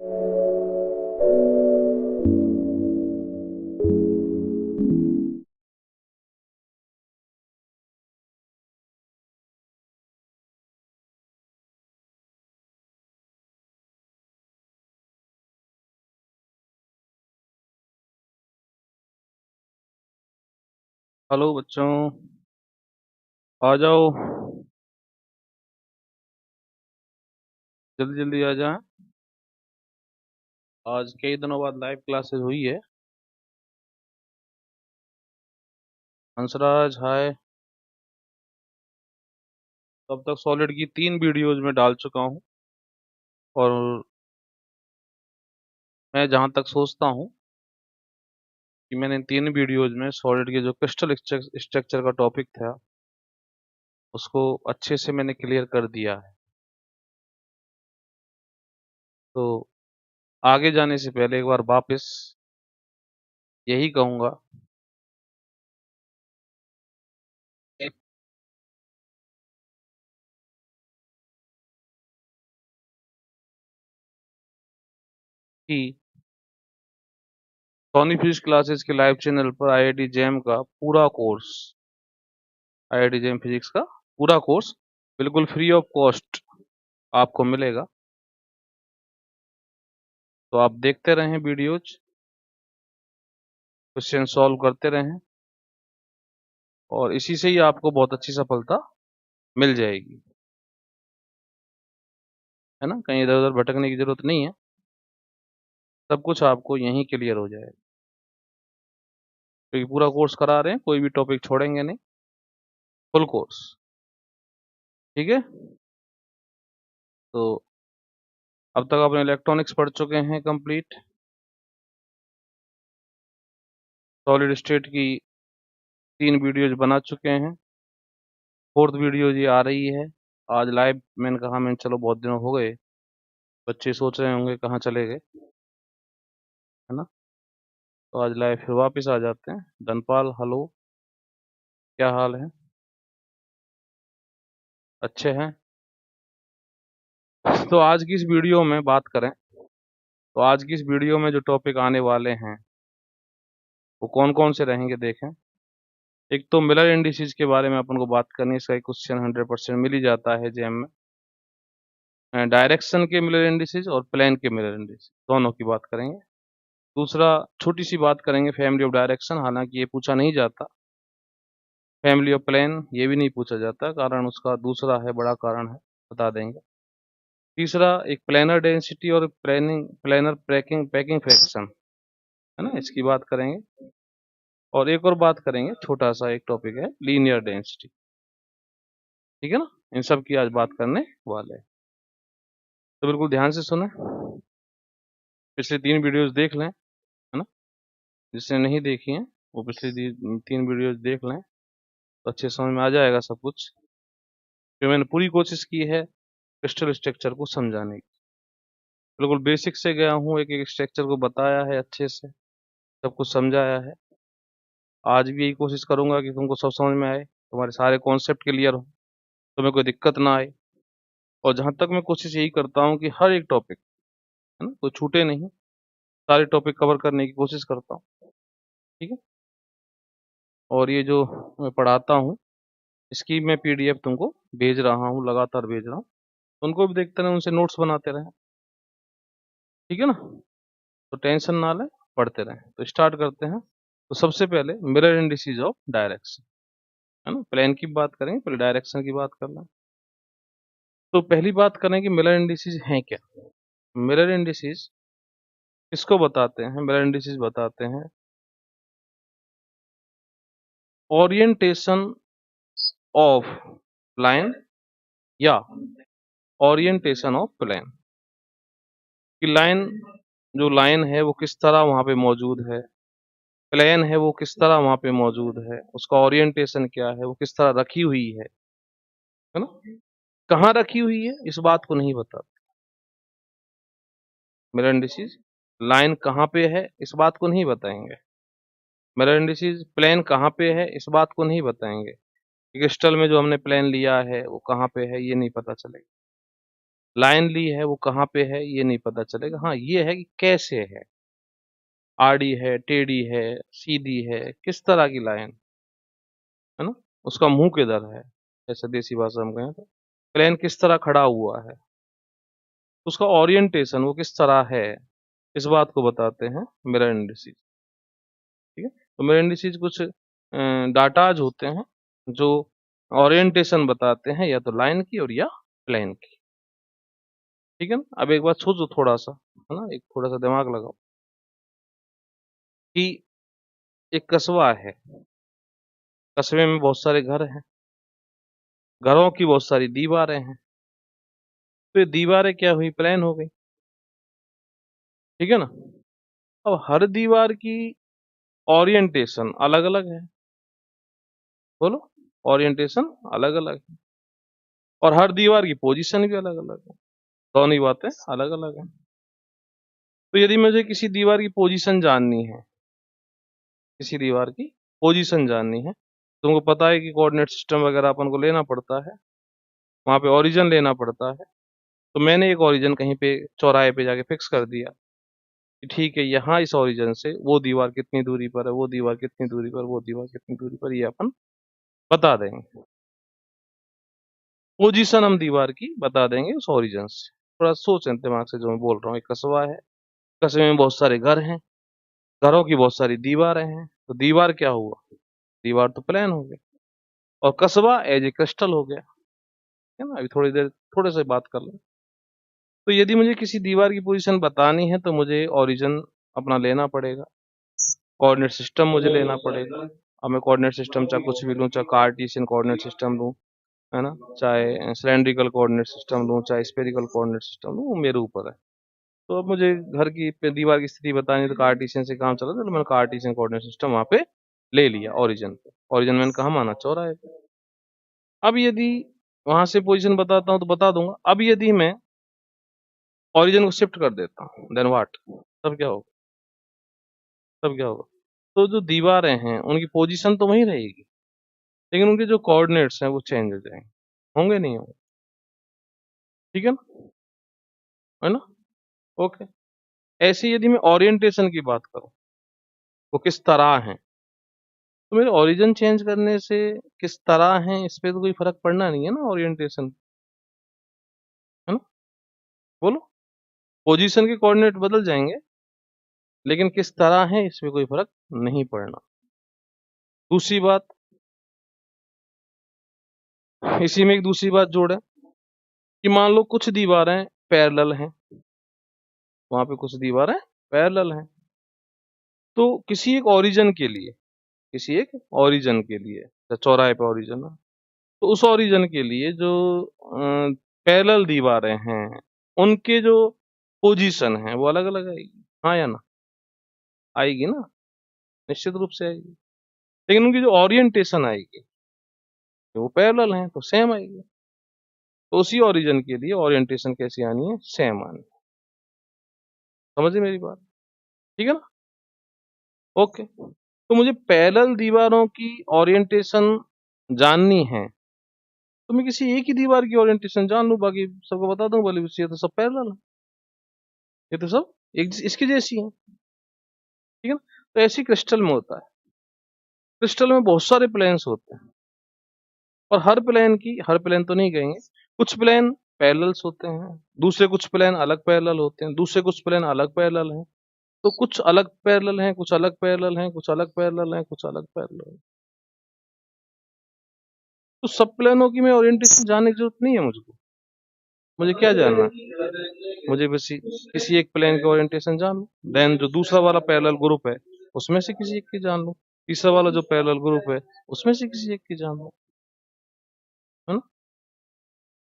Hello बच्चों, आ जाओ। जल्दी जल्दी आ जाएं। आज कई दिनों बाद लाइव क्लासेस हुई है। हंसराज हाय। तब तक सॉलिड की 3 वीडियोज में डाल चुका हूँ। और मैं जहाँ तक सोचता हूँ कि मैंने 3 वीडियोज में सॉलिड के जो क्रिस्टल स्ट्रक्चर का टॉपिक था उसको अच्छे से मैंने क्लियर कर दिया है। तो आगे जाने से पहले एक बार वापस यही कहूँगा कि सोनी फिजिक्स क्लासेस के लाइव चैनल पर आईआईटी जैम का पूरा कोर्स, आईआईटी जैम फिजिक्स का पूरा कोर्स बिल्कुल फ्री ऑफ कॉस्ट आपको मिलेगा। तो आप देखते रहें वीडियोज, क्वेश्चन सॉल्व करते रहें और इसी से ही आपको बहुत अच्छी सफलता मिल जाएगी। है ना, कहीं इधर उधर भटकने की जरूरत नहीं है। सब कुछ आपको यहीं क्लियर हो जाएगा क्योंकि पूरा कोर्स करा रहे हैं, कोई भी टॉपिक छोड़ेंगे नहीं, फुल कोर्स। ठीक है। तो अब तक आपने इलेक्ट्रॉनिक्स पढ़ चुके हैं कंप्लीट। सॉलिड स्टेट की 3 वीडियोज बना चुके हैं। फोर्थ वीडियो ये आ रही है आज लाइव। मैंने कहा चलो बहुत दिनों हो गए, बच्चे सोच रहे होंगे कहाँ चले गए, है ना। तो आज लाइव फिर वापस आ जाते हैं। धनपाल हेलो, क्या हाल है? अच्छे हैं। तो आज की इस वीडियो में बात करें तो आज की इस वीडियो में जो टॉपिक आने वाले हैं वो कौन कौन से रहेंगे देखें। एक तो मिलर इंडिसेस के बारे में अपन को बात करनी है। इसका एक क्वेश्चन 100% मिल ही जाता है जेम में। डायरेक्शन के मिलर इंडिसेस और प्लेन के मिलर इंडिसेस दोनों की बात करेंगे। दूसरा, छोटी सी बात करेंगे फैमिली ऑफ डायरेक्शन, हालांकि ये पूछा नहीं जाता। फैमिली ऑफ प्लेन ये भी नहीं पूछा जाता, कारण उसका दूसरा है, बड़ा कारण है, बता देंगे। तीसरा, एक प्लेनर डेंसिटी और प्लेनर पैकिंग पैकिंग फ्रैक्शन, है ना, इसकी बात करेंगे। और एक और बात करेंगे, छोटा सा एक टॉपिक है लीनियर डेंसिटी। ठीक है ना, इन सब की आज बात करने वाले हैं। तो बिल्कुल ध्यान से सुने, पिछले 3 वीडियोस देख लें, है ना। जिसने नहीं देखी हैं वो पिछली 3 वीडियोस देख लें तो अच्छे समझ में आ जाएगा सब कुछ। फिर मैंने पूरी कोशिश की है क्रिस्टल स्ट्रक्चर को समझाने की। बिल्कुल बेसिक से गया हूँ, एक एक स्ट्रक्चर को बताया है, अच्छे से सब कुछ समझाया है। आज भी यही कोशिश करूंगा कि तुमको सब समझ में आए, तुम्हारे सारे कॉन्सेप्ट क्लियर हो, तुम्हें कोई दिक्कत ना आए। और जहां तक मैं कोशिश यही करता हूँ कि हर एक टॉपिक, है ना, कोई छूटे नहीं, सारे टॉपिक कवर करने की कोशिश करता हूँ। ठीक है। और ये जो मैं पढ़ाता हूँ इसकी मैं पीडीएफ तुमको भेज रहा हूँ, लगातार भेज रहा हूँ। उनको भी देखते रहें, उनसे नोट्स बनाते रहें। ठीक है ना। तो टेंशन ना लें, पढ़ते रहें। तो स्टार्ट करते हैं। तो सबसे पहले मिरर इंडिसेस ऑफ डायरेक्शन, है ना, प्लेन की बात करेंगे, पहले डायरेक्शन की बात कर लें। तो पहली बात करें कि मिरर इंडिसेस हैं क्या। मिरर इंडिसेस किसको बताते हैं? मिरर इंडिसेस बताते हैं ओरिएंटेशन ऑफ लाइन या ओरिएंटेशन ऑफ प्लेन। कि लाइन, जो लाइन है वो किस तरह वहां पे मौजूद है, प्लेन है वो किस तरह वहां पे मौजूद है, उसका ओरिएंटेशन क्या है, वो किस तरह रखी हुई है ना। कहाँ रखी हुई है इस बात को नहीं बता। मिरर इंडिसेस लाइन कहाँ पे है इस बात को नहीं बताएंगे। मिरर इंडिसेस प्लेन कहाँ पे है इस बात को नहीं बताएंगे। क्रिस्टल में जो हमने प्लेन लिया है वो कहाँ पे है ये नहीं पता चलेगा। लाइन ली है वो कहाँ पे है ये नहीं पता चलेगा। हाँ ये है कि कैसे है, आड़ी है, टेढ़ी है, सीधी है, किस तरह की लाइन है ना, उसका मुंह किधर है, ऐसे देसी भाषा में कहें तो प्लेन किस तरह खड़ा हुआ है, उसका ओरिएंटेशन वो किस तरह है, इस बात को बताते हैं मिरर इंडिसेज। ठीक है, तो मिरर इंडिसेज कुछ डाटाज होते हैं जो ओरिएंटेशन बताते हैं या तो लाइन की और या प्लेन की। ठीक है ना, अब एक बात सोचो थोड़ा सा, है ना, एक थोड़ा सा दिमाग लगाओ कि एक कस्बा है, कस्बे में बहुत सारे घर हैं, घरों की बहुत सारी दीवारें हैं, तो ये दीवारें क्या हुई, प्लेन हो गई। ठीक है ना, अब हर दीवार की ओरिएंटेशन अलग अलग है, बोलो, ओरिएंटेशन अलग अलग है, और हर दीवार की पोजीशन भी अलग अलग है, दोनों ही बातें अलग अलग है। तो यदि मुझे किसी दीवार की पोजीशन जाननी है, किसी दीवार की पोजीशन जाननी है, तुमको पता है कि कोऑर्डिनेट सिस्टम वगैरह अपन को लेना पड़ता है, वहां पे ओरिजिन लेना पड़ता है। तो मैंने एक ओरिजिन कहीं पे चौराहे पे जाके फिक्स कर दिया कि ठीक है, यहाँ इस ओरिजिन से वो दीवार कितनी दूरी पर है, वो दीवार कितनी दूरी पर, वो दीवार कितनी दूरी पर, ये अपन बता देंगे। पोजीशन हम दीवार की बता देंगे उस ओरिजिन से। थोड़ा सोचें दिमाग से जो मैं बोल रहा हूँ। एक कस्बा है, कस्बे में बहुत सारे घर हैं, घरों की बहुत सारी दीवारें हैं, तो दीवार क्या हुआ, दीवार तो प्लेन हो गई, और कस्बा एज ए क्रिस्टल हो गया। है ना, अभी थोड़ी देर थोड़े से बात कर लें। तो यदि मुझे किसी दीवार की पोजीशन बतानी है तो मुझे ओरिजिन अपना लेना पड़ेगा, कोऑर्डिनेट सिस्टम मुझे लेना पड़ेगा। अब मैं कोऑर्डिनेट सिस्टम चाहे कुछ भी लूँ, चाहे कार्टेशियन कोऑर्डिनेट सिस्टम लूँ, है ना, चाहे सिलेंड्रिकल कोऑर्डिनेट सिस्टम लूँ, चाहे स्फेरिकल कोऑर्डिनेट सिस्टम लूँ, वो मेरे ऊपर है। तो अब मुझे घर की दीवार की स्थिति बतानी है तो कार्टेशियन से काम चला, तो मैंने कार्टेशियन कोऑर्डिनेट सिस्टम वहां पे ले लिया, ओरिजिन पे। ओरिजिन मैंने कहा माना चौराहे पे। अब यदि वहां से पोजीशन बताता हूँ तो बता दूंगा। अब यदि मैं ओरिजिन को शिफ्ट कर देता हूँ, देन व्हाट, तब क्या होगा, तब क्या होगा, तो जो दीवारें हैं उनकी पोजीशन तो वही रहेगी, लेकिन उनके जो कोऑर्डिनेट्स हैं वो चेंज हो जाएंगे, होंगे नहीं होंगे। ठीक है ना, ओके। ऐसे यदि मैं ओरिएंटेशन की बात करूं, वो किस तरह है, तो मेरे ओरिजिन चेंज करने से किस तरह है इस पे तो कोई फर्क पड़ना नहीं है ना, ओरिएंटेशन, है ना, बोलो, पोजीशन के कोऑर्डिनेट बदल जाएंगे लेकिन किस तरह है इस पे कोई फर्क नहीं पड़ना। दूसरी बात, इसी में एक दूसरी बात जोड़े कि मान लो कुछ दीवारें पैरेलल हैं, वहां पे कुछ दीवारें पैरेलल हैं, तो किसी एक ओरिजिन के लिए, किसी एक ओरिजिन के लिए, चौराहे पे ओरिजिन है, तो उस ओरिजिन के लिए जो पैरेलल दीवारें हैं उनके जो पोजीशन है वो अलग अलग आएगी, हाँ या ना, आएगी ना, निश्चित रूप से आएगी। लेकिन उनकी जो ओरिएंटेशन आएगी, वो पैरेलल हैं तो सेम आएगी। तो उसी ओरिजिन के लिए ओरिएंटेशन कैसी आनी है, सेम आनी है। समझे मेरी बात, ठीक है ना, ओके। तो मुझे पैरेलल दीवारों की ओरिएंटेशन जाननी है, तो मैं किसी एक ही दीवार की ओरिएंटेशन जान लूं, बाकी सबको बता दूं बोले ये तो सब पैरेलल है, ये तो सब एक इसकी जैसी है। ठीक है ना, तो ऐसी क्रिस्टल में होता है, क्रिस्टल में बहुत सारे प्लेन्स होते हैं, और हर प्लेन तो नहीं कहेंगे, कुछ प्लेन पैरेलल्स होते हैं, दूसरे कुछ प्लेन अलग पैरेलल होते हैं, दूसरे कुछ प्लेन अलग पैरेलल हैं, तो कुछ अलग पैरेलल हैं, कुछ अलग पैरेलल हैं, कुछ अलग पैरेलल हैं, कुछ अलग पैरेलल हैं। तो सब प्लेनों की मैं ओरिएंटेशन जानने की जरूरत नहीं है मुझको। मुझे क्या जानना, मुझे बस किसी एक प्लेन की ओरिएंटेशन जान लो, देन जो दूसरा वाला पैरेलल ग्रुप है उसमें से किसी एक की जान लो, तीसरा वाला जो पैरेलल ग्रुप है उसमें से किसी एक की जान लो, है ना।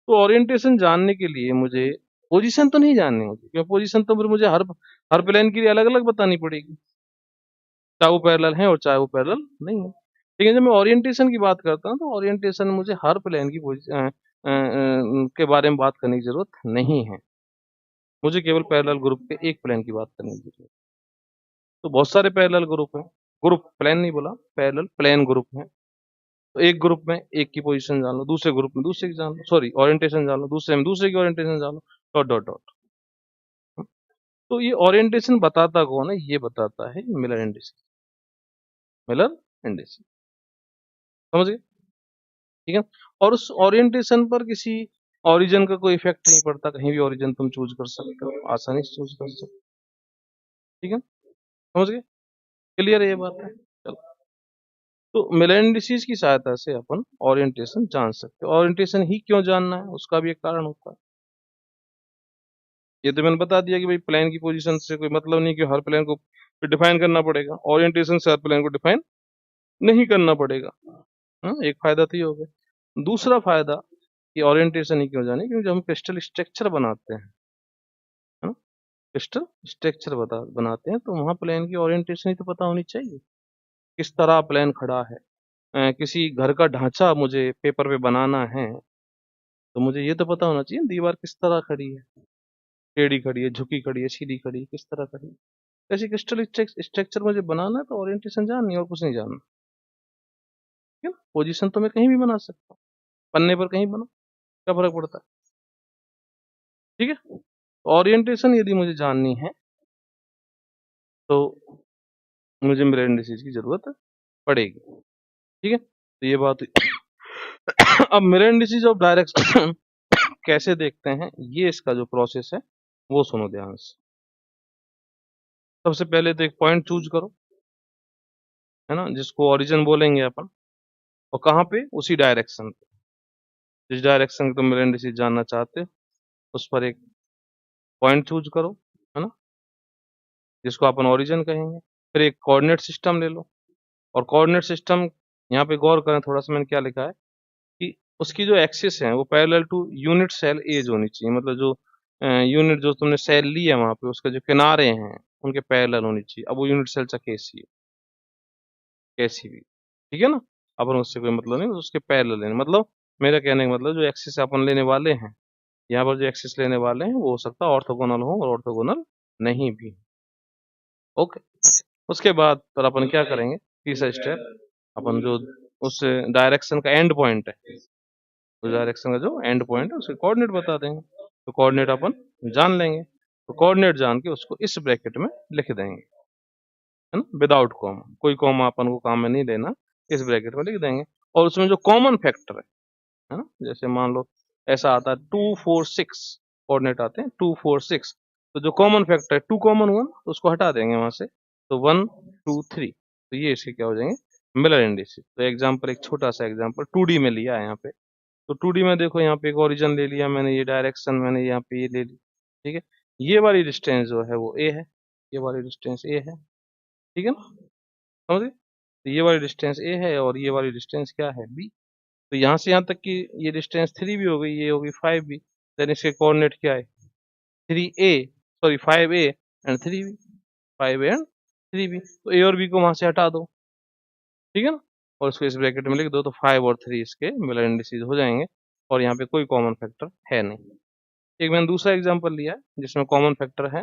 तो ओरिएंटेशन जानने के लिए मुझे पोजीशन तो नहीं जाननी होती, क्योंकि पोजीशन तो फिर मुझे हर प्लेन के लिए अलग अलग बतानी पड़ेगी, चाहे वो पैरेलल है और चाहे वो पैरेलल नहीं है। लेकिन जब मैं ओरिएंटेशन की बात करता हूँ तो ओरिएंटेशन मुझे हर प्लेन की के बारे में बात करने की जरूरत नहीं है, मुझे केवल पैरेलल ग्रुप के एक प्लेन की बात करने की जरूरत है। तो बहुत सारे पैरेलल ग्रुप हैं, ग्रुप प्लेन नहीं बोला, पैरेलल प्लेन ग्रुप है। तो एक ग्रुप में एक की पोजीशन जान लो, दूसरे ग्रुप में दूसरे की जान लो, सॉरी ओरिएंटेशन जान लो, दूसरे में दूसरे की ओरिएंटेशन जान लो, डॉट डॉट डॉट। तो ये ओरिएंटेशन बताता कौन है? ये बताता है मिलर इंडिसेस। मिलर इंडिसेस, समझ गए? ठीक है। और उस ओरिएंटेशन पर किसी ओरिजिन का कोई इफेक्ट नहीं पड़ता, कहीं भी ओरिजिन तुम चूज कर सकते हो, आसानी से चूज कर सकते हो। ठीक है, समझ गए? क्लियर है ये बात है? चलो, तो मिलर इंडिसेस की सहायता से अपन ओरिएंटेशन जान सकते हैं। ओरिएंटेशन ही क्यों जानना है, उसका भी एक कारण होता है। ये तो मैंने बता दिया कि भाई प्लेन की पोजीशन से कोई मतलब नहीं कि हर प्लेन को डिफाइन करना पड़ेगा, ओरिएंटेशन से हर प्लेन को डिफाइन नहीं करना पड़ेगा। एक फायदा तो ये हो गया। दूसरा फायदा कि ओरिएंटेशन ही क्यों जाने, क्योंकि जब हम क्रिस्टल स्ट्रक्चर बनाते हैं, है ना, क्रिस्टल स्ट्रक्चर बनाते हैं, तो वहां प्लेन की ओरिएंटेशन ही तो पता होनी चाहिए, किस तरह प्लेन खड़ा है। किसी घर का ढांचा मुझे पेपर पे बनाना है, तो मुझे ये तो पता होना चाहिए दीवार किस तरह खड़ी है, टेढ़ी खड़ी है, झुकी खड़ी है, सीधी खड़ी है, किस तरह खड़ी है। ऐसी क्रिस्टल स्ट्रक्चर मुझे बनाना है, तो ओरिएंटेशन जाननी है और कुछ नहीं जानना। ठीक है, पोजीशन तो मैं कहीं भी बना सकता हूँ, पन्ने पर कहीं बना, क्या फर्क पड़ता है? ठीक है, ओरिएंटेशन यदि मुझे जाननी है तो मुझे मिरर इंडिसेस की जरूरत पड़ेगी। ठीक है, तो ये बात हुई। अब मिरर इंडिसेस ऑफ डायरेक्शन कैसे देखते हैं, ये इसका जो प्रोसेस है वो सुनो ध्यान से। सबसे पहले तो एक पॉइंट चूज करो, है ना, जिसको ओरिजिन बोलेंगे अपन, और कहाँ पे? उसी डायरेक्शन पे, जिस डायरेक्शन की तुम मिरर इंडिसेस जानना चाहते हो, उस पर एक पॉइंट चूज करो, है ना, जिसको अपन ओरिजिन कहेंगे। फिर एक कोऑर्डिनेट सिस्टम ले लो, और कोऑर्डिनेट सिस्टम, यहाँ पे गौर करें थोड़ा सा, मैंने क्या लिखा है कि उसकी जो एक्सिस है वो parallel to unit cell edge होनी चाहिए, मतलब जो यूनिट जो तुमने सेल ली है वहां पे, उसके जो किनारे हैं उनके पैरेलल होनी चाहिए। अब वो यूनिट सेल चाहे कैसी है, कैसी भी, ठीक है ना, अपन उससे कोई मतलब नहीं, उसके पैरेलल लेने, मतलब मेरा कहने का मतलब जो एक्सिस अपन लेने वाले हैं, यहाँ पर जो एक्सिस लेने वाले हैं वो हो सकता है ऑर्थोगोनल हो और ऑर्थोगोनल नहीं भी। ओके, उसके बाद पर अपन क्या करेंगे, तीसरा स्टेप, अपन जो उस डायरेक्शन का एंड पॉइंट है, उस डायरेक्शन का जो एंड पॉइंट है उसके कोऑर्डिनेट बता देंगे, तो कोऑर्डिनेट अपन जान लेंगे, तो कोऑर्डिनेट जान के उसको इस ब्रैकेट में लिख देंगे, है ना, विदाउट कॉमा, कोई कॉमा अपन को काम में नहीं लेना, इस ब्रैकेट में लिख देंगे। और उसमें जो कॉमन फैक्टर है ना, जैसे मान लो ऐसा आता है 2 4 6, कोऑर्डिनेट आते हैं 2 4 6, तो जो कॉमन फैक्टर है 2 कॉमन हुआ ना, तो उसको हटा देंगे वहां से, तो 1 2 3, तो ये इसके क्या हो जाएंगे, मिलर इंडिसेस। तो एग्जांपल, एक छोटा सा एग्जांपल 2D में लिया है यहाँ पे, तो 2D में देखो, यहाँ पे एक ओरिजिन ले लिया मैंने, ये डायरेक्शन मैंने यहाँ पे ये ले ली, ठीक है, ये वाली डिस्टेंस जो है वो ए है, ये वाली डिस्टेंस ए है, ठीक है ना, समझ गए? तो ये वाली डिस्टेंस ए है और ये वाली डिस्टेंस क्या है, बी। तो यहाँ से यहाँ तक की ये डिस्टेंस 3 भी हो गई, ये होगी 5 भी, देन इसके कोऑर्डिनेट क्या है, 3a, sorry 5a and 3b, 5a and 3b, तो ए और बी को वहां से हटा दो, ठीक है ना, और इसको इस ब्रैकेट में लिख दो, तो 5 और 3 इसके मिलर इंडिसेस हो जाएंगे, और यहाँ पे कोई कॉमन फैक्टर है नहीं। एक मैंने दूसरा एग्जांपल लिया है जिसमें कॉमन फैक्टर है,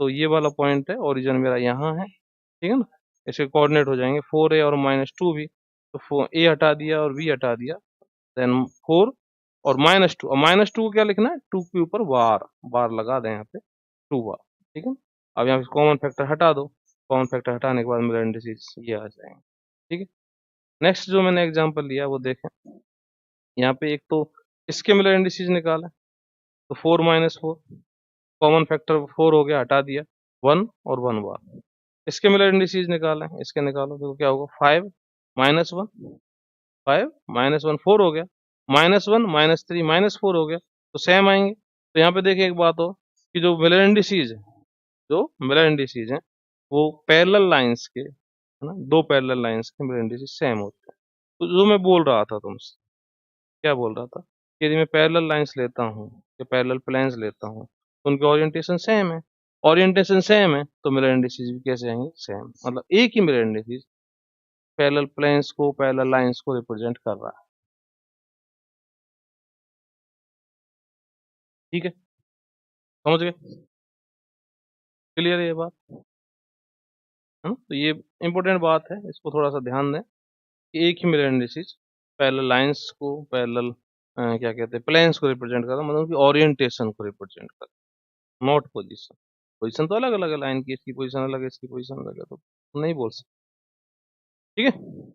तो ये वाला पॉइंट है, ओरिजिन मेरा यहाँ है, ठीक है ना, इसके कोऑर्डिनेट हो जाएंगे 4a और -2 भी, तो ए हटा दिया और बी हटा दिया, देन 4 और -2, और -2 को क्या लिखना है, 2 के ऊपर बार, बार लगा दें यहाँ पे, 2 बार, ठीक है। अब यहाँ पे कॉमन फैक्टर हटा दो, कॉमन फैक्टर हटाने के बाद मिलर इंडिसेस ये आ जाएंगे, ठीक है। नेक्स्ट जो मैंने एग्जांपल लिया वो देखें, यहाँ पे एक तो इसके मिलर इंडिसेस निकाला, तो 4 - 4, कॉमन फैक्टर 4 हो गया, हटा दिया, 1 और 1 बार। इसके मिलर इंडिसेस निकाला है, इसके निकालो, तो क्या होगा, 5 -1, 5 -1 4 हो गया, -1 -3 -4 हो गया, तो सेम आएंगे। तो यहाँ पे देखिए एक बात हो कि जो मिलर इंडिसेस है, जो मिलर इंडिसेस हैं वो पैरेलल लाइंस के, है ना, दो पैरेलल लाइंस के मिलर इंडिसेस सेम होते हैं। तो जो मैं बोल रहा था तुमसे, क्या बोल रहा था कि यदि मैं पैरेलल लाइंस लेता हूँ या पैरेलल प्लेन्स लेता हूँ, तो उनके ओरिएंटेशन सेम है, ओरिएंटेशन सेम है, तो मिलर इंडिसेस भी कैसे आएंगे, सेम, मतलब एक ही मिलर इंडिसेस पैरेलल प्लेन्स को, पैरेलल लाइंस को रिप्रेजेंट कर रहा है, ठीक है, समझ गए? क्लियर है ये बात, है ना? तो ये इंपॉर्टेंट बात है, इसको थोड़ा सा ध्यान दें कि एक ही मिरर इंडिसेस पैरेलल लाइंस को, पैरेलल क्या कहते हैं, प्लेन्स को रिप्रेजेंट करता है, मतलब कि ओरिएंटेशन को रिप्रेजेंट करता है, नॉट पोजीशन। पोजीशन तो अलग अलग है, लाइन की इसकी पोजीशन अलग है, इसकी पोजीशन अलग है, तो नहीं बोल सकते। ठीक है,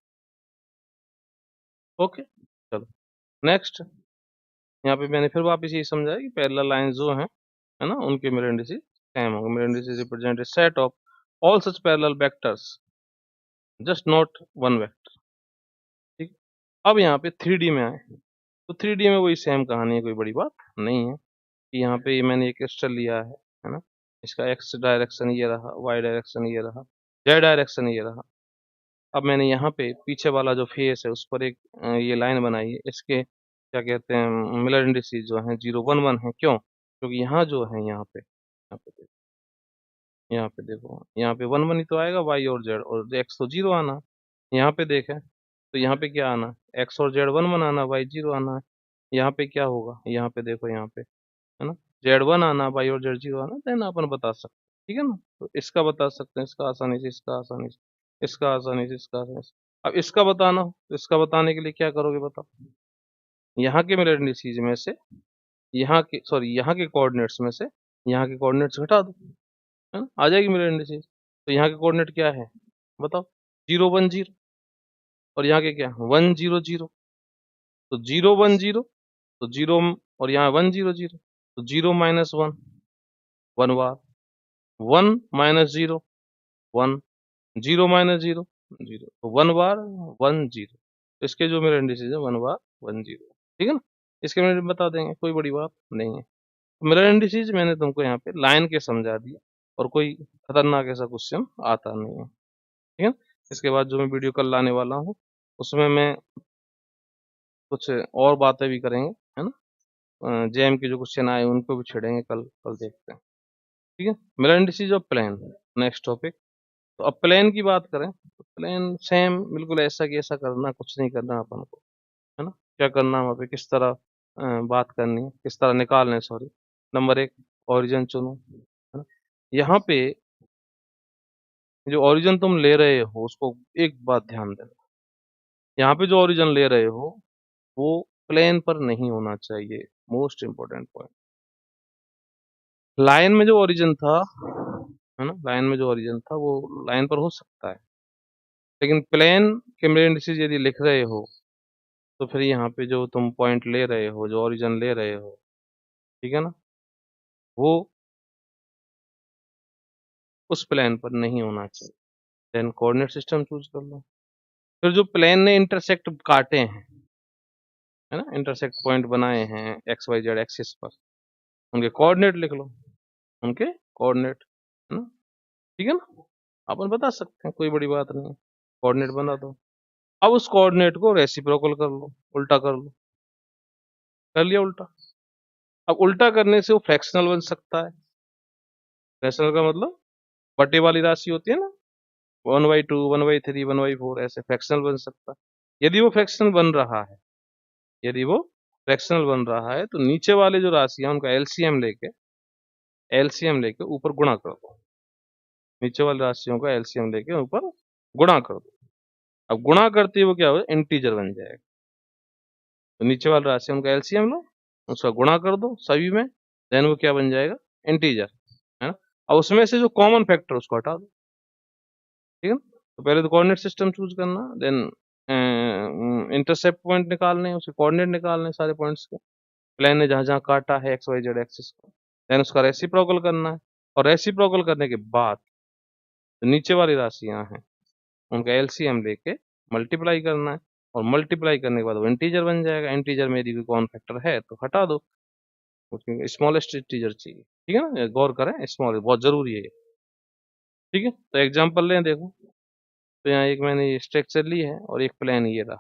ओके, चलो नेक्स्ट। यहाँ पे मैंने फिर वापस ये समझाया कि पैरेलल लाइन जो है ना, उनके मिरर इंडिसेस सेम होंगे। Mirror indices represent a set of all such parallel vectors, just not one vector. ठीक, अब यहाँ पे 3D में आए, तो 3D में वही सेम कहानी है, कोई बड़ी बात नहीं है कि यहाँ पे मैंने एक क्रिस्टल लिया है ना, इसका एक्स डायरेक्शन ये रहा, वाई डायरेक्शन ये रहा, जेड डायरेक्शन ये रहा। अब मैंने यहाँ पे पीछे वाला जो फेस है उस पर एक ये लाइन बनाई है, इसके क्या कहते हैं, मिलर इंडिसेस जो है 0 1 1 है। क्यों? क्योंकि यहाँ जो है, यहाँ पे देखो, यहाँ पे 1 1 ही तो आएगा, वाई और जेड, और एक्स तो 0 आना है। यहाँ पे देखें तो यहाँ पे क्या आना है, एक्स और जेड 1 1 आना, वाई 0 आना है। यहाँ पे क्या होगा, यहाँ पे देखो, यहाँ पे है ना, जेड 1 आना, वाई और जेड 0 आना, देन अपन बता सकते हैं। ठीक है ना, तो इसका बता सकते हैं, इसका आसानी से, इसका आसानी से, इसका आसानी से, इसका आसानी से। अब इसका बताना हो तो इसका बताने के लिए क्या करोगे बताओ, यहाँ के मिरर इंडिसेस में से, यहाँ के सॉरी यहाँ के कोऑर्डिनेट्स में से यहाँ के कोऑर्डिनेट्स घटा दो, है ना, आ जाएगी मिरर इंडिसेस। तो यहाँ के कोऑर्डिनेट क्या है बताओ, 0 1 0, और यहाँ के क्या, 1 0 0, तो 0 1 0, तो 0, और यहाँ 1 0 0, तो 0 - 1 1 बार, 1 - 0 1, 0 - 0 0, तो 1 बार 1 0, तो इसके जो मेरे इंडिसेस है 1 बार 1 0। ठीक है ना, इसके मेरे बता देंगे, कोई बड़ी बात नहीं है। मेरा इंडिसेस मैंने तुमको यहाँ पे लाइन के समझा दिया, और कोई खतरनाक ऐसा क्वेश्चन आता नहीं है। ठीक है, इसके बाद जो मैं वीडियो कल लाने वाला हूँ उसमें मैं कुछ और बातें भी करेंगे, है ना, जेएम के जो क्वेश्चन आए उनको भी छेड़ेंगे, कल कल देखते हैं। ठीक है, मेरा indices of plane, next topic. तो अब प्लेन की बात करें तो प्लेन सेम बिल्कुल ऐसा कि ऐसा करना, कुछ नहीं करना अपन को, है ना। क्या करना वहाँ पे, किस तरह बात करनी है, किस तरह निकालना है, सॉरी। नंबर 1, ओरिजिन चुनो, है ना। यहाँ पे जो ओरिजिन तुम ले रहे हो उसको एक बात ध्यान देना, यहाँ पे जो ओरिजिन ले रहे हो वो प्लेन पर नहीं होना चाहिए, मोस्ट इंपोर्टेंट पॉइंट। लाइन में जो ओरिजिन था, है ना, लाइन में जो ओरिजिन था वो लाइन पर हो सकता है, लेकिन प्लेन के मिरर इंडिसेस यदि लिख रहे हो तो फिर यहाँ पे जो तुम पॉइंट ले रहे हो, जो ओरिजिन ले रहे हो, ठीक है ना, वो उस प्लेन पर नहीं होना चाहिए। देन कोऑर्डिनेट सिस्टम चूज कर लो। फिर जो प्लेन ने इंटरसेक्ट काटे हैं, है ना, इंटरसेक्ट पॉइंट बनाए हैं एक्स वाई जेड एक्सिस पर, उनके कोऑर्डिनेट लिख लो, उनके कोऑर्डिनेट, है ना। ठीक है ना, अपन बता सकते हैं, कोई बड़ी बात नहीं है, कोऑर्डिनेट बना दो। अब उस कोऑर्डिनेट को रेसिप्रोकल कर लो, उल्टा कर लो, कर लिया उल्टा। अब उल्टा करने से वो फ्रैक्शनल बन सकता है। फ्रैक्शनल का मतलब बटे वाली राशि होती है ना, 1/2 1/3 1/4, ऐसे फ्रैक्शनल बन सकता है। यदि वो फ्रैक्शनल बन रहा है, यदि वो फ्रैक्शनल बन रहा है, तो नीचे वाले जो राशि है उनका एलसीएम लेके ऊपर गुणा कर दो। नीचे वाली राशियों का एलसीएम लेके ऊपर गुणा कर दो। अब गुणा करते हुए क्या हो, इंटीजर बन जाएगा। तो नीचे वाली राशियों का एलसीएम लो, उसका गुणा कर दो सभी में, देन वो क्या बन जाएगा, इंटीजर, है ना। अब उसमें से जो कॉमन फैक्टर उसको हटा दो। ठीक है ना, तो पहले तो कोऑर्डिनेट सिस्टम चूज करना, देन इंटरसेप्ट पॉइंट निकालने, उसके कोऑर्डिनेट निकालने सारे पॉइंट्स के, प्लेन ने जहां जहां काटा है एक्स वाई जेड एक्सिस को, देन उसका रेसिप्रोकल करना है। और रेसिप्रोकल करने के बाद जो नीचे वाली राशियां हैं उनका एलसीएम लेके मल्टीप्लाई करना है, और मल्टीप्लाई करने के बाद वो इंटीजर बन जाएगा। इंटीजर में यदि कोई कॉमन फैक्टर है तो हटा दो, उसमें स्मॉलेस्ट इंटीजर चाहिए। ठीक है ना, गौर करें, स्मॉल बहुत जरूरी है ये। ठीक है, तो एग्जांपल लें, देखो। तो यहाँ एक मैंने ये स्ट्रक्चर ली है और एक प्लेन ये रहा।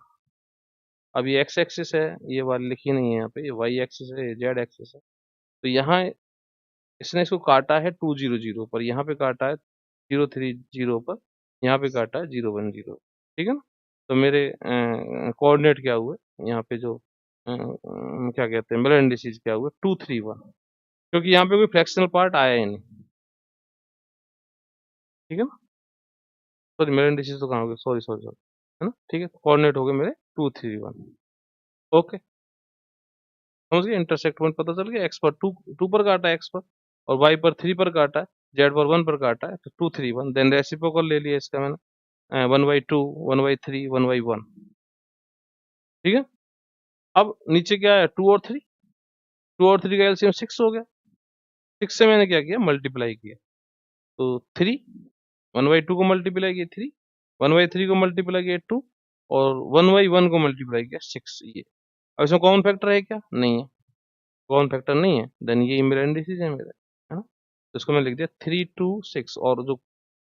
अब ये एक्स एक्सिस है, ये वाली लिखी नहीं है यहाँ पे, ये वाई एक्सिस है, ये जेड एक्सिस है। तो यहाँ इसने इसको काटा है 2 0 0 पर, यहाँ पे काटा है 0 3 0 पर, यहाँ पे काटा है 0 1 0। ठीक है ना, तो मेरे कोऑर्डिनेट क्या हुए यहाँ पे, जो क्या कहते हैं, मेरा इंडिसेस क्या हुए, 2 3 1, क्योंकि यहाँ पे कोई फ्रैक्शनल पार्ट आया ही नहीं। ठीक है ना, सॉरी, मेरे इंडिसेस तो कहाँ हो गए, सॉरी सॉरी सॉरी, है ना। ठीक है, कोऑर्डिनेट हो गए मेरे 2 3 1। ओके। समझ गए, इंटरसेक्ट पॉइंट पता चल गया। एक्स पर टू पर काटा है एक्स पर, और वाई पर 3 पर काटा है, जेड पर 1 पर काटा है, तो 2 3 1, देन रेसिप्रोकल ले लिया इसका मैंने, 1/2 1/3 1/1। ठीक है, अब नीचे क्या है, 2 और 3, 2 और 3 का एलसीएम 6 हो गया, 6 से मैंने क्या किया, मल्टीप्लाई किया, तो 3, 1/2 को मल्टीप्लाई किया 3, 1/3 को मल्टीप्लाई किया 2, और 1/1 को मल्टीप्लाई किया 6। ये अब इसमें कॉमन फैक्टर है क्या, नहीं है, कॉमन फैक्टर नहीं है, देन ये मेरा इंडिसेज है मेरा, है ना। तो इसको मैं लिख दिया 3 2 6, और जो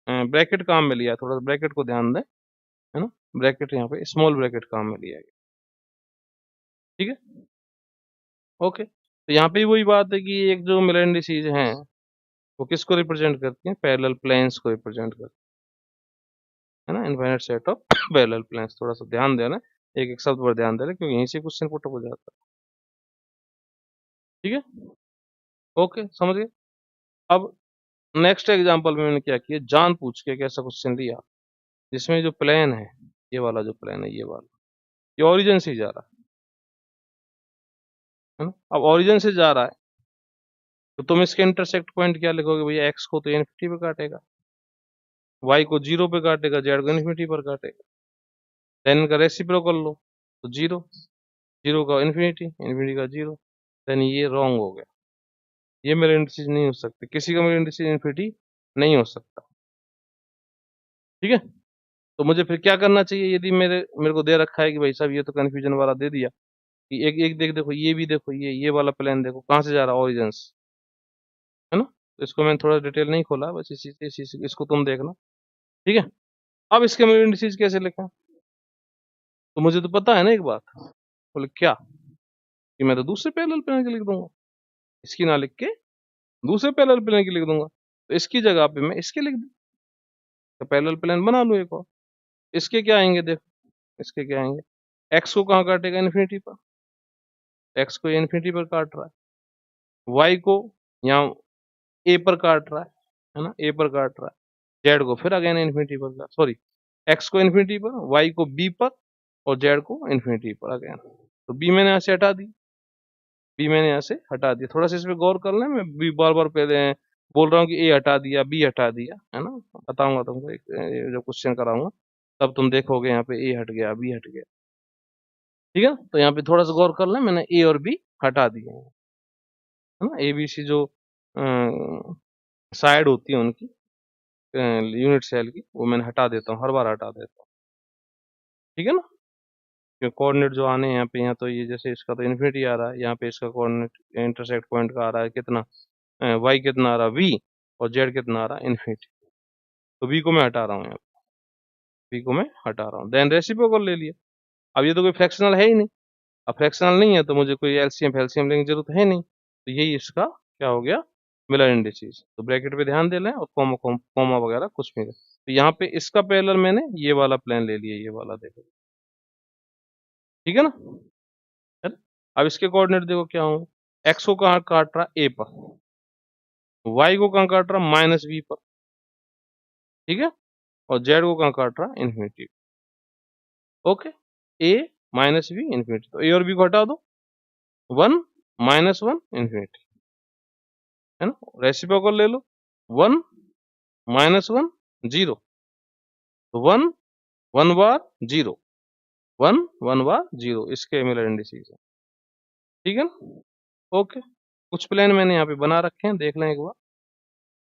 ब्रैकेट काम में लिया, थोड़ा सा ब्रैकेट को ध्यान दें, है ना, ब्रैकेट यहाँ पे स्मॉल ब्रैकेट काम में लिया गया। ठीक है, ओके। तो यहाँ पे वही बात है कि एक जो मिरर इंडिसेज हैं वो किसको रिप्रेजेंट करती हैं, पैरेलल प्लेन्स को रिप्रेजेंट करती है ना, infinite set of parallel planes. थोड़ा सा ध्यान देना, एक एक शब्द पर ध्यान देना, क्योंकि यहीं से क्वेश्चन पुट हो जाता है। ठीक है, ओके, समझ गए। अब नेक्स्ट एग्जांपल में मैंने क्या किया, जान पूछ के एक ऐसा क्वेश्चन लिया जिसमें जो प्लेन है, ये वाला जो प्लेन है, ये वाला, ये ओरिजिन से ही जा रहा है ना। अब ओरिजिन से जा रहा है तो तुम इसके इंटरसेक्ट पॉइंट क्या लिखोगे भैया, एक्स को तो इन्फिनिटी पे काटेगा, वाई को 0 पे काटेगा, जेड को इन्फिनिटी पर काटेगा, देन इनका रेसिप्रोकल लो तो 0, 0 का इन्फिनिटी, इन्फिनिटी का 0, देन ये रॉन्ग हो गया, ये मेरे इंडिसेज नहीं हो सकते, किसी का मेरे इंडिसेज इन्फिनिटी नहीं हो सकता। ठीक है, तो मुझे फिर क्या करना चाहिए, यदि मेरे मेरे को दे रखा है कि भाई साहब ये तो कंफ्यूजन वाला दे दिया कि एक एक देखो, ये भी देखो, ये वाला प्लान देखो कहाँ से जा रहा है, ओरिजिन से, है ना। तो इसको मैंने थोड़ा डिटेल नहीं खोला, बस इसको तुम देखना। ठीक है, अब इसके मेरे इंडिसेज कैसे लिखें, तो मुझे तो पता है ना एक बात, बोले क्या, कि मैं तो दूसरे पैरेलल प्लेन के लिख दूंगा, इसकी ना लिख के दूसरे पैरेलल प्लेन की लिख दूंगा, तो इसकी जगह पे मैं इसके लिख दूं, तो पैरेलल प्लेन बना लूं एक और। इसके क्या आएंगे देखो, इसके क्या आएंगे, एक्स को कहाँ काटेगा, इन्फिनिटी पर, एक्स को इन्फिनिटी पर काट रहा है, वाई को यहाँ ए पर काट रहा है ना, ए पर काट रहा है, जेड को फिर अगेन इन्फिनिटी पर, सॉरी, एक्स को इन्फिनिटी पर, वाई को बी पर, और जेड को इन्फिनिटी पर अगेन। तो बी मैंने यहाँ से हटा दी, बी मैंने यहाँ से हटा दिया, थोड़ा सा इसमें गौर कर लें, मैं बी बार बार पहले बोल रहा हूँ कि ए हटा दिया, बी हटा दिया, है ना, बताऊंगा तुमको एक जब क्वेश्चन कराऊंगा तब तुम देखोगे यहाँ पे ए हट गया, बी हट गया। ठीक है, तो यहाँ पे थोड़ा सा गौर कर लें, मैंने ए और बी हटा दिए हैं, है ना, ए बी सी जो साइड होती है उनकी यूनिट सेल की, वो मैंने हटा देता हूँ, हर बार हटा देता हूँ। ठीक है ना, क्योंकि कोऑर्डिनेट जो आने हैं यहाँ पे, यहाँ तो ये जैसे इसका तो इन्फिनिटी आ रहा है, यहाँ पे इसका कोऑर्डिनेट इंटरसेक्ट पॉइंट का आ रहा है कितना, वाई कितना आ रहा है वी, और जेड कितना आ रहा है इन्फिनिटी, तो वी को मैं हटा रहा हूँ, यहाँ वी को मैं हटा रहा हूँ, देन रेसिप्रोकल ले लिया। अब ये तो कोई फ्रैक्शनल है ही नहीं, अब फ्रैक्शनल नहीं है तो मुझे कोई एलसीएम फैल्सियम लेने की जरूरत है नहीं, तो यही इसका क्या हो गया, मिलर इंडिसेज। तो ब्रैकेट पे ध्यान दे लें, और कॉमा कॉमा वगैरह कुछ भी नहीं। तो यहाँ पे इसका पैरेलल मैंने ये वाला प्लेन ले लिया, ये वाला देखो, ठीक है ना, है ना? अब इसके कोऑर्डिनेट देखो क्या होंगे, एक्स को कहाँ काट रहा है, ए पर, वाई को कहाँ काट रहा है, माइनस बी पर, ठीक है, और जेड को कहाँ काट रहा है, इन्फिनिटी। ओके, ए माइनस बी इन्फिनिटी, तो ए और बी को हटा दो, 1 -1 इन्फिनिटी, है ना, रेसिप्रोकल ले लो, 1 -1 0, तो 1 1 बार 0, 1 1 बार 0, इसके मिलर इंडिसेज है। ठीक है ना, ओके। कुछ प्लेन मैंने यहाँ पे बना रखे हैं, देख लें एक बार।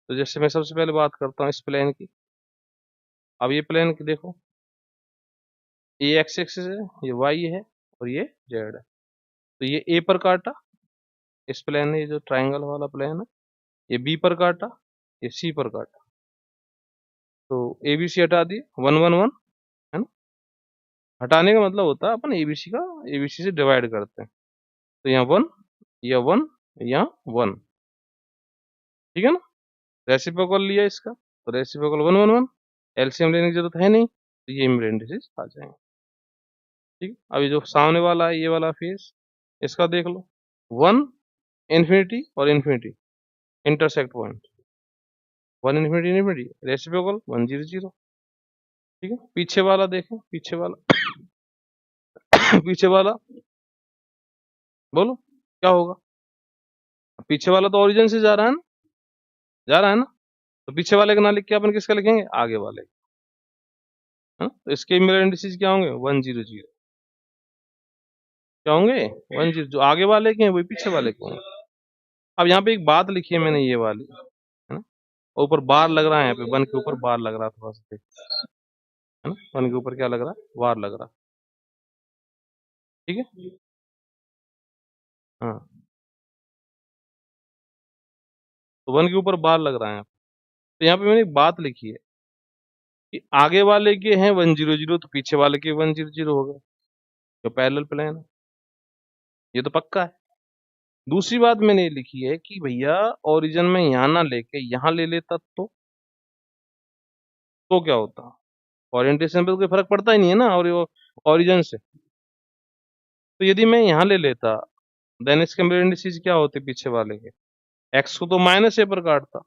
तो जैसे मैं सबसे पहले बात करता हूँ इस प्लेन की, अब ये प्लेन की देखो, ये एक्स एक्सिस है, ये वाई है, और ये जेड है। तो ये ए पर काटा, इस प्लेन ने, ये जो ट्राइंगल वाला प्लेन है, ये बी पर काटा, ये सी पर काटा, तो ए बी सी हटा दिए, 1 1 1, है ना। हटाने का मतलब होता है अपन एबीसी का, एबीसी से डिवाइड करते हैं, तो यहाँ 1, या 1, यहाँ 1, ठीक है ना। रेसिप्रोकल लिया इसका, तो रेसिप्रोकल 1 1 1, एलसीएम लेने की जरूरत है नहीं, तो ये मेरे इंडिसेज आ जाएंगे। ठीक, अभी जो सामने वाला है ये वाला फेस, इसका देख लो, 1 इन्फिनिटी और infinity intersect point, 1 infinity infinity, reciprocal 1 0 0। ठीक है, पीछे वाला देखें, पीछे वाला पीछे वाला बोलो, क्या होगा? पीछे वाला तो ओरिजिन से जा रहा है ना, जा रहा है ना, तो पीछे वाले का ना लिख के अपन किसका लिखेंगे? आगे वाले। तो इसके मिरर इंडिसेस क्या होंगे? 100। क्या होंगे? 10। जो आगे वाले के हैं वही पीछे वाले के होंगे। अब यहाँ पे एक बात लिखी है मैंने, ये वाली, है ना, ऊपर बार लग रहा है, यहाँ पे 1 के ऊपर बार लग रहा है, थोड़ा सा देख, है ना, 1 के ऊपर क्या लग रहा है? बार लग रहा है। ठीक है, हाँ, तो 1 के ऊपर बार लग रहा है यहाँ पे। तो यहाँ पे मैंने एक बात लिखी है कि आगे वाले के हैं 100, तो पीछे वाले के 100 हो गए, जो पैरेलल प्लेन है, ये तो पक्का है। दूसरी बात मैंने ये लिखी है कि भैया ओरिजिन में यहाँ ना लेके यहाँ ले लेता तो क्या होता? ओरिएंटेशन पे तो कोई फर्क पड़ता ही नहीं है ना, और ओरिजिन से। तो यदि मैं यहाँ ले लेता, देन इसके मिरर इंडिसेस क्या होते पीछे वाले के? एक्स को तो माइनस ए पर काटता।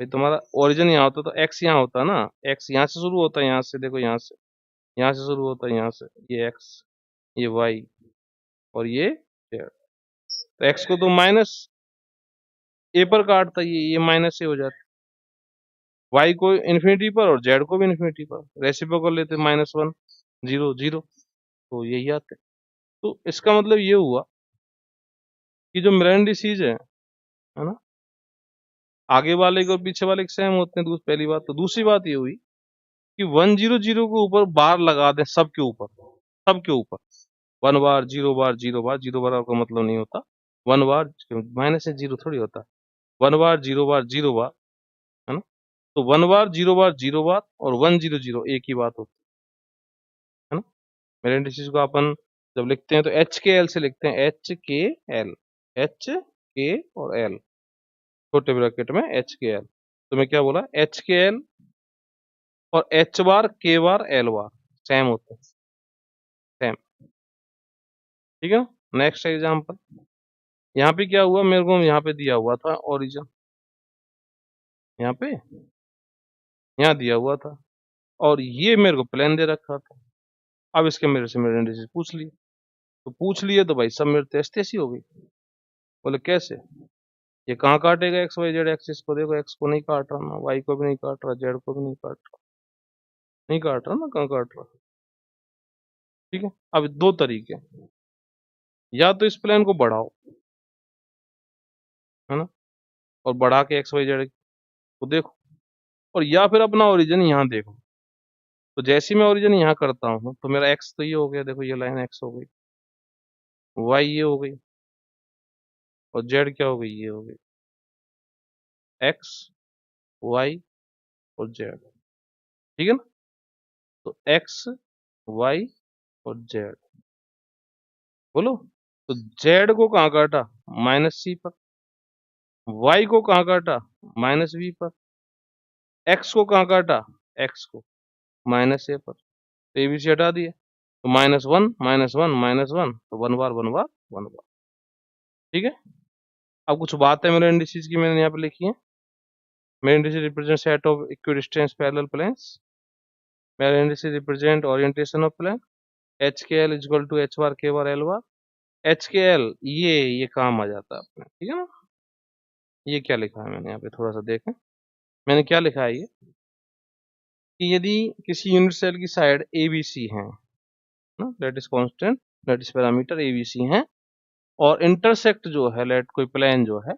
भाई तुम्हारा ओरिजिन यहाँ होता तो एक्स यहाँ होता ना, एक्स यहाँ से शुरू होता है, यहाँ से देखो, यहाँ से शुरू होता है, यहाँ से, ये एक्स, ये वाई, और ये जेड। तो एक्स को तो माइनस ए पर काटता, ये माइनस ए हो जाता, वाई को इन्फिनिटी पर और जेड को भी इन्फिनिटी पर, रेसिप्रोकल लेते -1 0 0, तो यही आते। तो इसका मतलब ये हुआ कि जो मिरर इंडिसेस है ना, आगे वाले के और पीछे वाले के सेम होते हैं। पहली बात। तो दूसरी बात ये हुई कि 100 के ऊपर बार लगा दें, सबके ऊपर, सबके ऊपर 1 बार 0 बार 0 बार, 0 बार का मतलब नहीं होता 1 बार, माइनस से 0 थोड़ी होता, 1 बार 0 बार 0 बार, है ना। तो 1 बार 0 बार 0 बार और 100 एक ही बात होती है ना। मेरे इंडिसेस को अपन जब लिखते हैं तो एच के एल से लिखते हैं, एच के एल, एच के और एल, छोटे ब्रैकेट में एच के एल। तो मैं क्या बोला? एच के एल और H bar k bar l बार सेम होते हैं, सेम। ठीक है ना। नेक्स्ट एग्जांपल, यहाँ पे क्या हुआ, मेरे को यहाँ पे दिया हुआ था ओरिजिन, यहाँ पे, यहाँ दिया हुआ था, और ये मेरे को प्लेन दे रखा था। अब इसके मेरे से मेरे इंडिसेस पूछ लिए, तो पूछ लिए तो भाई सब मेरे टेस्ट ऐसी हो गई। बोले कैसे? ये कहाँ काटेगा एक्स वाई जेड एक्सिस को? देखो एक्स को नहीं काट रहा ना, वाई को भी नहीं काट रहा, जेड को भी नहीं काट रहा, नहीं काट रहा ना, कहाँ काट रहा? ठीक है। अब दो तरीके, या तो इस प्लेन को बढ़ाओ, है ना, और बढ़ा के एक्स वाई जेड को देखो, और या फिर अपना ओरिजिन यहाँ देखो। तो जैसे मैं ओरिजिन यहाँ करता हूँ तो मेरा एक्स तो ये हो गया, देखो ये लाइन एक्स हो गई, वाई ये हो गई, और जेड क्या हो गई? ये हो गई, एक्स वाई और जेड। ठीक है ना। तो एक्स वाई और जेड, बोलो। तो जेड को कहाँ काटा? -c पर। वाई को कहाँ काटा? -v पर। एक्स को कहाँ काटा? एक्स को -a पर। तो एबीसी हटा दिए, तो -1 -1 -1, तो 1 बार 1 बार 1 बार। ठीक है। अब कुछ बात है मेरे इंडिसेस की, मैंने यहाँ पे लिखी है। मेरे indices represent set of equidistance parallel planes. मेरे indices represent orientation of plane. H k l equal to h bar k bar l bar. H k l ये काम आ जाता है अपने, ठीक है ना। ये क्या लिखा है मैंने यहाँ पे, थोड़ा सा देखें मैंने क्या लिखा है ये, कि यदि किसी यूनिट सेल की साइड ए बी सी है ना, let is constant, let is parameter A B C है, और इंटरसेक्ट जो है, लेट कोई प्लेन जो है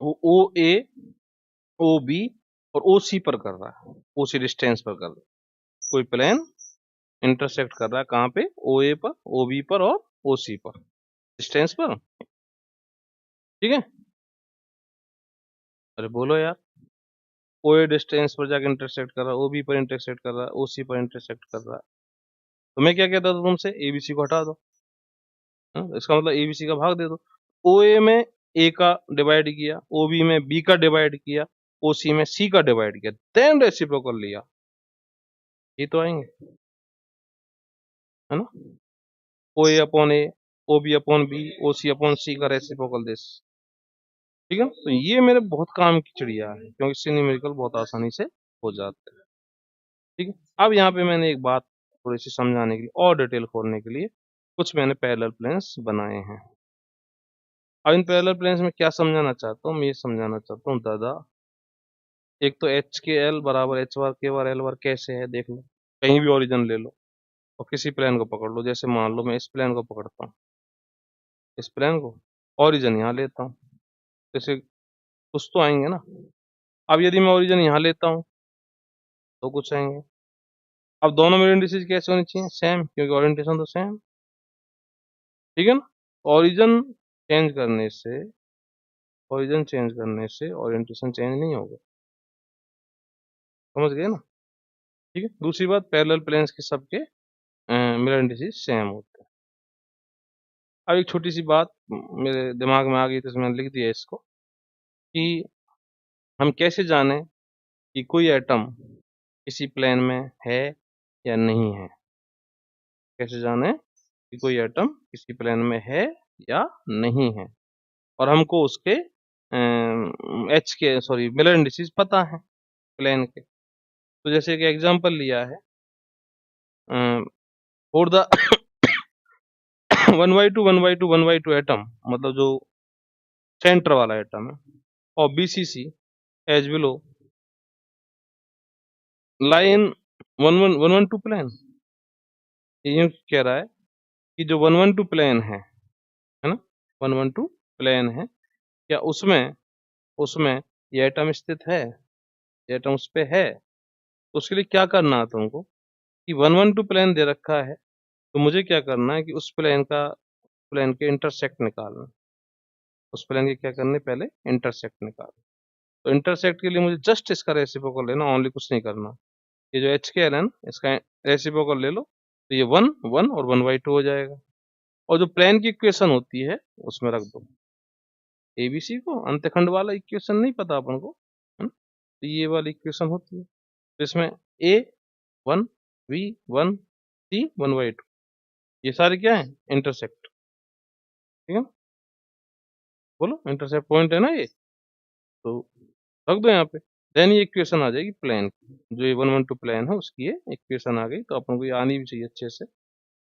वो ओ ए ओ बी और ओ सी पर कर रहा है, ओ सी डिस्टेंस पर कर रहा है, कोई प्लेन इंटरसेक्ट कर रहा है कहाँ पे? ओ ए पर, ओ बी पर और ओ सी पर, डिस्टेंस पर। ठीक है। अरे बोलो यार, ओ ए डिस्टेंस पर जाकर इंटरसेक्ट कर रहा है, ओ बी पर इंटरसेक्ट कर रहा है, ओ सी पर इंटरसेक्ट कर रहा है। तो मैं क्या कहता था तुमसे? एबीसी को हटा दो, इसका मतलब एबीसी का भाग दे दो। ओ ए में ए का डिवाइड किया, ओ बी में बी का डिवाइड किया, ओ सी में सी का डिवाइड किया, देन रेसिप्रोकल लिया, ये तो आएंगे, है ना। ओ ए अपॉन ए, ओ बी अपॉन बी, ओ सी अपॉन सी का रेसिप्रोकल दिस। ठीक है। तो ये मेरे बहुत काम की चिड़िया है, क्योंकि इससे न्यूमेरिकल बहुत आसानी से हो जाते हैं। ठीक है। अब यहाँ पे मैंने एक बात थोड़ी सी समझाने के लिए और डिटेल खोलने के लिए कुछ मैंने पैरेलल प्लेन्स बनाए हैं। अब इन पैरेलल प्लेन्स में क्या समझाना चाहता हूँ, मैं ये समझाना चाहता हूँ दादा, एक तो एच के एल बराबर H bar k bar l बार कैसे है देख लो। कहीं भी ओरिजिन ले लो और किसी प्लेन को पकड़ लो। जैसे मान लो मैं इस प्लेन को पकड़ता हूँ, इस प्लेन को ओरिजिन यहाँ लेता हूँ, जैसे कुछ तो आएंगे ना। अब यदि मैं ओरिजिन यहाँ लेता हूँ तो कुछ आएंगे। अब दोनों में इंडिसेज कैसे होनी चाहिए, सेम, क्योंकि ओरिएंटेशन तो सेम, ठीक है ना। ओरिजिन चेंज करने से ओरिएंटेशन चेंज नहीं होगा, समझ गए ना। ठीक है। दूसरी बात, पैरेलल प्लेन्स के सबके मिरर इंडिसेज सेम होते हैं। अब एक छोटी सी बात मेरे दिमाग में आ गई तो मैंने लिख दिया इसको, कि हम कैसे जाने कि कोई एटम किसी प्लेन में है या नहीं है। कैसे जाने कि कोई एटम किसी प्लेन में है या नहीं है, और हमको उसके एच के सॉरी मिरर इंडिसेज पता है प्लेन के। तो जैसे कि एग्जांपल लिया है फॉर द 1/2 एटम, मतलब जो सेंटर वाला एटम है, और BCC as below line 112 plane. ये कह रहा है कि जो 112 प्लेन है ना, 112 प्लेन है, क्या उसमें उसमें ये एटम स्थित है, ये एटम उस पे है। तो उसके लिए क्या करना है तुमको, कि 112 प्लेन दे रखा है, तो मुझे क्या करना है कि उस प्लेन के इंटरसेक्ट निकालना। उस प्लेन के क्या करने, पहले इंटरसेक्ट निकालना। तो इंटरसेक्ट के लिए मुझे जस्ट इसका रेसिप्रोकल लेना, ओनली कुछ नहीं करना। ये जो एच के एल है ना, इसका रेसिप्रोकल ले लो, तो ये 1 1 और 1/2 हो जाएगा। और जो प्लेन की इक्वेशन होती है उसमें रख दो एबीसी को, अंतखंड वाला इक्वेशन नहीं पता अपन को, है ना। तो ये वाली इक्वेशन होती है। तो इसमें ए 1 बी 1 सी 1/2, ये सारे क्या है, इंटरसेक्ट। ठीक है, बोलो इंटरसेप्ट पॉइंट है ना ये, तो रख दो यहाँ पे। देन ये इक्वेशन आ जाएगी प्लेन की, जो ये 112 प्लेन है उसकी ये इक्वेशन आ गई। तो अपन को ये आनी भी चाहिए अच्छे से।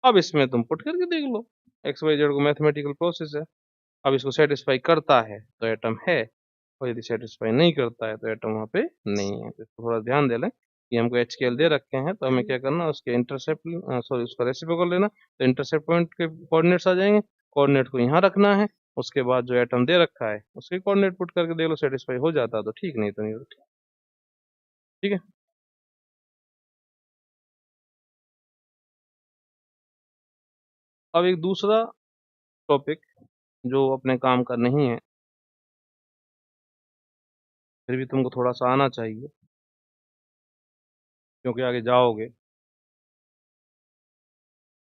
अब इसमें तुम पुट करके देख लो, एक्स वाई जेड को मैथमेटिकल प्रोसेस है। अब इसको सेटिस्फाई करता है तो एटम है, और यदि सेटिस्फाई नहीं करता है तो एटम वहाँ पे नहीं है। तो इसको थोड़ा ध्यान दे लें कि हमको एच के एल दे रखे हैं, तो हमें क्या करना, उसके इंटरसेप्ट सॉरी उसका रेसिप्रोकल लेना। तो इंटरसेप्ट पॉइंट के कोऑर्डिनेट्स आ जाएंगे, कोऑर्डिनेट को यहाँ रखना है। उसके बाद जो एटम दे रखा है उसके कोऑर्डिनेट पुट करके देख लो, सेटिस्फाई हो जाता है तो ठीक, नहीं तो नहीं होता। ठीक है। अब एक दूसरा टॉपिक जो अपने काम का नहीं है, फिर भी तुमको थोड़ा सा आना चाहिए, क्योंकि आगे जाओगे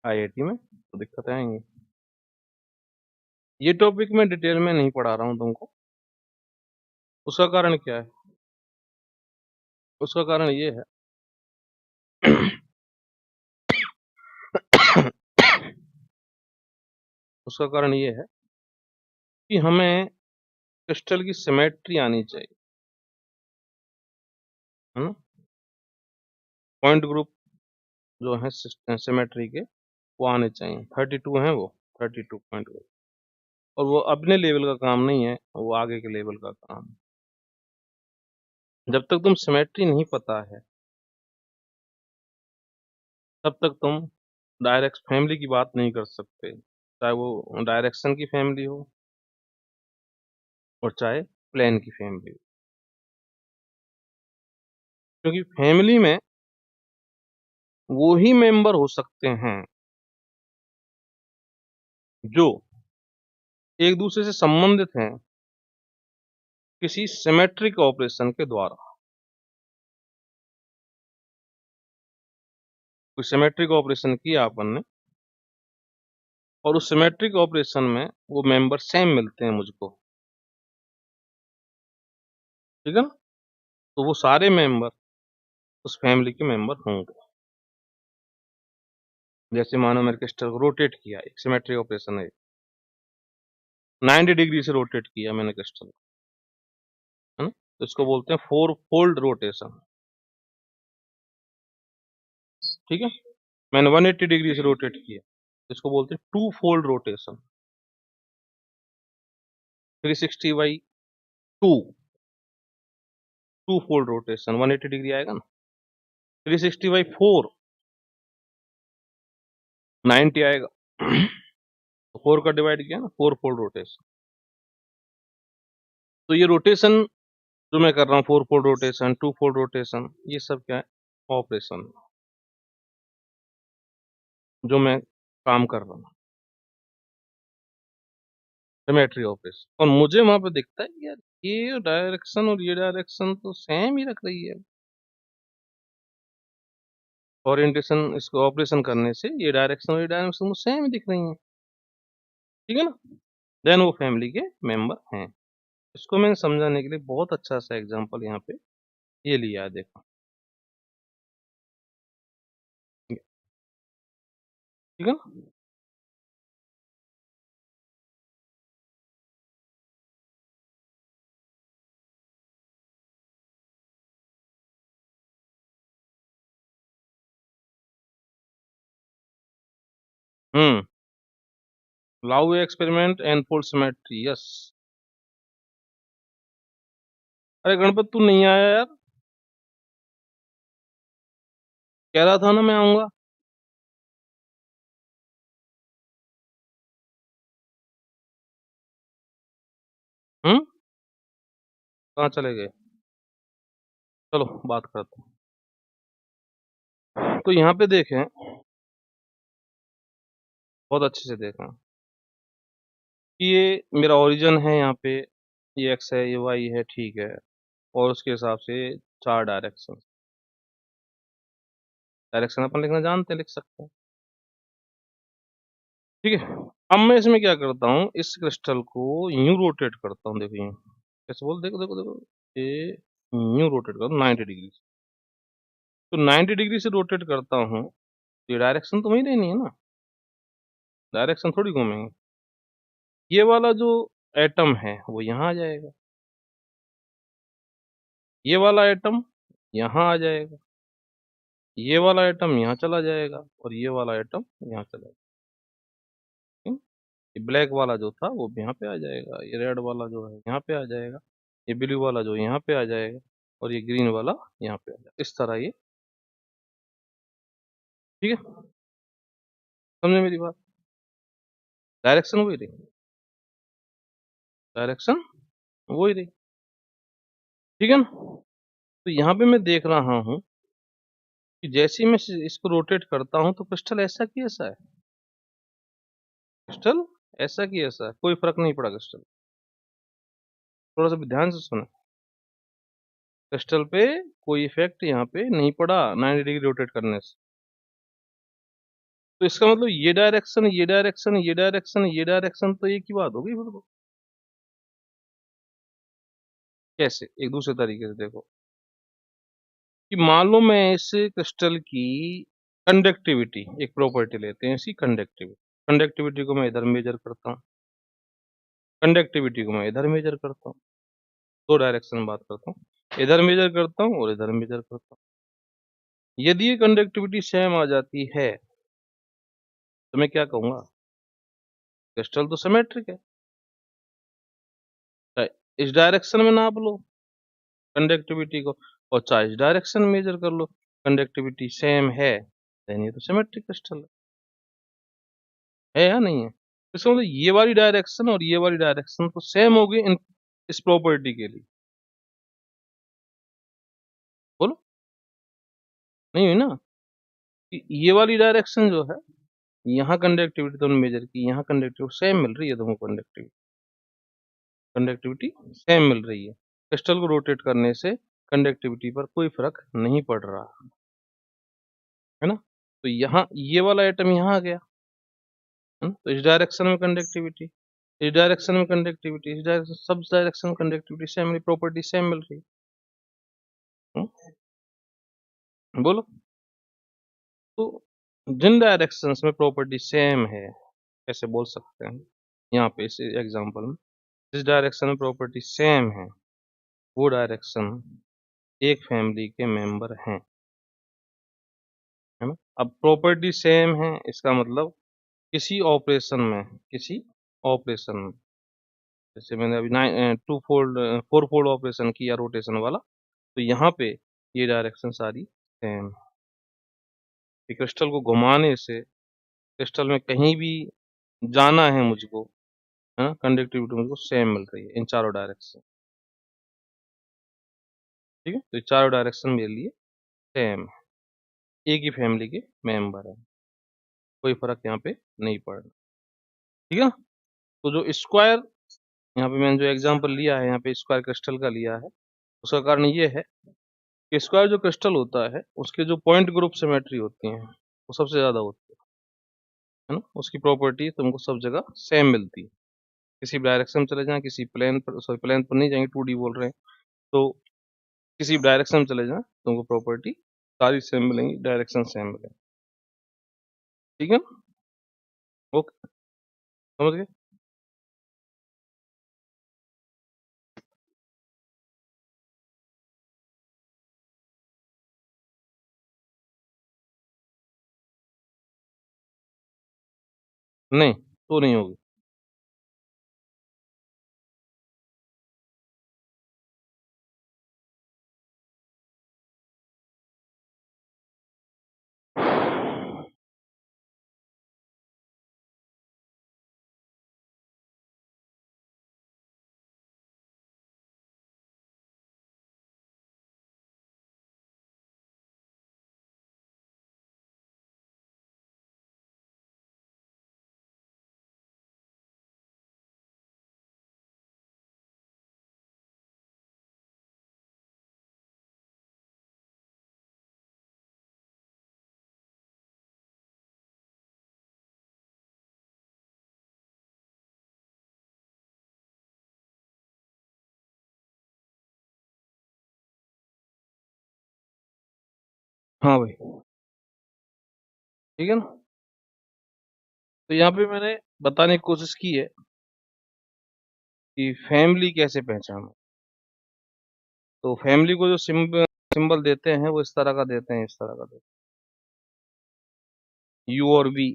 आईआईटी में तो दिक्कतें आएंगी। ये टॉपिक मैं डिटेल में नहीं पढ़ा रहा हूँ तुमको। उसका कारण क्या है, उसका कारण ये है उसका कारण ये है कि हमें क्रिस्टल की सिमेट्री आनी चाहिए, है ना। पॉइंट ग्रुप जो है सिमेट्री के वो आने चाहिए। 32 है वो, 32 पॉइंट ग्रुप। और वो अपने लेवल का काम नहीं है, वो आगे के लेवल का काम है। जब तक तुम सिमेट्री नहीं पता है तब तक तुम डायरेक्ट फैमिली की बात नहीं कर सकते, चाहे वो डायरेक्शन की फैमिली हो और चाहे प्लेन की फैमिली हो। क्योंकि फैमिली में वो ही मेंबर हो सकते हैं जो एक दूसरे से संबंधित हैं किसी सिमेट्रिक ऑपरेशन के द्वारा। कोई सिमेट्रिक ऑपरेशन किया अपन ने, और उस सिमेट्रिक ऑपरेशन में वो मेंबर सेम मिलते हैं मुझको, ठीक है ना। तो वो सारे मेंबर उस फैमिली के मेंबर होंगे। जैसे मानो मैंने क्रिस्टल को रोटेट किया, एक सिमेट्रिक ऑपरेशन है, 90 डिग्री से रोटेट किया मैंने क्रिस्टल को, है ना। तो इसको बोलते हैं 4 फोल्ड रोटेशन, ठीक है। मैंने 180 डिग्री से रोटेट किया, इसको बोलते हैं two fold rotation. 360 by two, two fold rotation 180 degree आएगा ना। 360 बाई 4 90 आएगा। तो 4 का डिवाइड किया ना, 4 फोल्ड रोटेशन। तो ये रोटेशन जो मैं कर रहा हूँ, 4 फोल्ड रोटेशन, 2 फोल्ड रोटेशन, ये सब क्या है, ऑपरेशन जो मैं काम कर रहा हूँ, सिमेट्री ऑपरेशन। और मुझे वहां पे दिखता है यार ये डायरेक्शन और ये डायरेक्शन तो सेम ही रख रही है। ओरिएंटेशन इसको ऑपरेशन करने से ये डायरेक्शन और ये डायरेक्शन तो सेम ही दिख रही है, ठीक है ना। देन वो फैमिली के मेंबर हैं। इसको मैंने समझाने के लिए बहुत अच्छा सा एग्जांपल यहाँ पे ये लिया है, देखो, ठीक है ना। लाउ experiment and full symmetry, yes. अरे गणपत तू नहीं आया यार, कह रहा था ना मैं आऊंगा। हम्म, कहाँ चले गए? चलो बात करते हैं। तो यहाँ पे देखें, बहुत अच्छे से देखें कि ये मेरा ओरिजिन है, यहाँ पे ये एक्स है, ये वाई है, ठीक है। और उसके हिसाब से 4 डायरेक्शन, डायरेक्शन अपन लिखना जानते हैं, लिख सकते हैं, ठीक है। अब मैं इसमें क्या करता हूँ, इस क्रिस्टल को यूं रोटेट करता हूँ, देखो यूं, कैसे बोल, देखो देखो देखो, ये यूं रोटेट करता हूँ 90 डिग्री से। तो 90 डिग्री से रोटेट करता हूँ, ये डायरेक्शन तो वही रहनी है ना, डायरेक्शन थोड़ी घूमेंगे। ये वाला जो एटम है वो यहाँ आ जाएगा, ये वाला एटम यहाँ आ जाएगा, ये वाला एटम यहाँ चला जाएगा, और ये वाला एटम यहाँ चला जाएगा। ठीक? ये ब्लैक वाला जो था वो यहाँ पे आ जाएगा, ये रेड वाला जो है यहाँ पे आ जाएगा, ये ब्लू वाला जो यहाँ पे आ जाएगा, और ये ग्रीन वाला यहाँ पे आ जाएगा। इस तरह ये, ठीक है, समझे मेरी बात। डायरेक्शन वही रही, डायरेक्शन वही रही, ठीक है ना। तो यहाँ पे मैं देख रहा हूँ कि जैसे ही मैं इसको रोटेट करता हूँ तो क्रिस्टल ऐसा की ऐसा है, क्रिस्टल ऐसा की ऐसा है, कोई फर्क नहीं पड़ा क्रिस्टल। थोड़ा सा भी ध्यान से सुना, क्रिस्टल पे कोई इफेक्ट यहाँ पे नहीं पड़ा 90 डिग्री रोटेट करने से। तो इसका मतलब ये डायरेक्शन, ये डायरेक्शन, ये डायरेक्शन, ये डायरेक्शन तो एक ही बात होगी फिर तो। कैसे, एक दूसरे तरीके से देखो कि मान लो मैं इस क्रिस्टल की कंडक्टिविटी, एक प्रॉपर्टी लेते हैं इसकी कंडक्टिविटी, कंडक्टिविटी को मैं इधर मेजर करता हूँ, कंडक्टिविटी को मैं इधर मेजर करता हूँ, दो डायरेक्शन में बात करता हूँ, इधर मेजर करता हूँ और इधर मेजर करता हूँ। यदि ये कंडक्टिविटी सेम आ जाती है तो मैं क्या कहूंगा, क्रिस्टल तो सिमेट्रिक है। चाहे इस डायरेक्शन में नाप लो कंडक्टिविटी को, और चाहे इस डायरेक्शन में मेजर कर लो, कंडक्टिविटी सेम है, देन ये तो सिमेट्रिक क्रिस्टल है या नहीं है। तो इसका मतलब ये वाली डायरेक्शन और ये वाली डायरेक्शन तो सेम होगी इन इस प्रॉपर्टी के लिए, बोलो, नहीं हुई ना। कि ये वाली डायरेक्शन जो है, यहाँ कंडक्टिविटी तुमने मेजर की, यहाँ कंडक्टिविटी सेम मिल रही है तुमको, कंडक्टिविटी कंडक्टिविटी सेम मिल रही है। क्रिस्टल को रोटेट करने से कंडक्टिविटी पर कोई फर्क नहीं पड़ रहा है ना। तो यहाँ ये वाला एटम यहाँ आ गया, है ना? तो इस डायरेक्शन में कंडक्टिविटी, इस डायरेक्शन में कंडक्टिविटी, इस डायरेक्शन, सब डायरेक्शन में कंडक्टिविटी सेम, प्रॉपर्टी सेम मिल रही है। बोलो, तो जिन डायरेक्शंस में प्रॉपर्टी सेम है, कैसे बोल सकते हैं यहाँ पे इस एग्जांपल में, जिस डायरेक्शन में प्रॉपर्टी सेम है वो डायरेक्शन एक फैमिली के मेंबर हैं। है ना। अब प्रॉपर्टी सेम है, इसका मतलब किसी ऑपरेशन में, किसी ऑपरेशन में, जैसे मैंने अभी 4 फोल्ड ऑपरेशन किया रोटेशन वाला, तो यहाँ पे ये डायरेक्शन सारी सेम। क्रिस्टल को घुमाने से क्रिस्टल में कहीं भी जाना है मुझको, है ना, कंडक्टिविटी मुझको सेम मिल रही है इन चारों डायरेक्शन। ठीक है, तो ये चारों डायरेक्शन मेरे लिए सेम है, एक ही फैमिली के मेंबर है, कोई फर्क यहाँ पे नहीं पड़ रहा। ठीक है, तो जो स्क्वायर यहाँ पे मैंने जो एग्जांपल लिया है, यहाँ पे स्क्वायर क्रिस्टल का लिया है, उसका कारण ये है कि स्क्वायर जो क्रिस्टल होता है उसके जो पॉइंट ग्रुप सिमेट्री होती हैं वो सबसे ज्यादा होती है ना, उसकी प्रॉपर्टी तुमको सब जगह सेम मिलती है। किसी भी डायरेक्शन में चले जाएं, किसी प्लेन पर, सॉरी प्लेन पर नहीं जाएंगे, 2D बोल रहे हैं, तो किसी भी डायरेक्शन में चले जाएं तुमको प्रॉपर्टी सारी सेम मिलेंगी, डायरेक्शन सेम मिलेंगे। ठीक है, ओके, समझ गए। नहीं तो नहीं होगी। हाँ भाई, ठीक है ना। तो यहाँ पे मैंने बताने की कोशिश की है कि फैमिली कैसे पहचानो। तो फैमिली को जो सिंबल देते हैं वो इस तरह का देते हैं, इस तरह का देते हैं, यू और बी,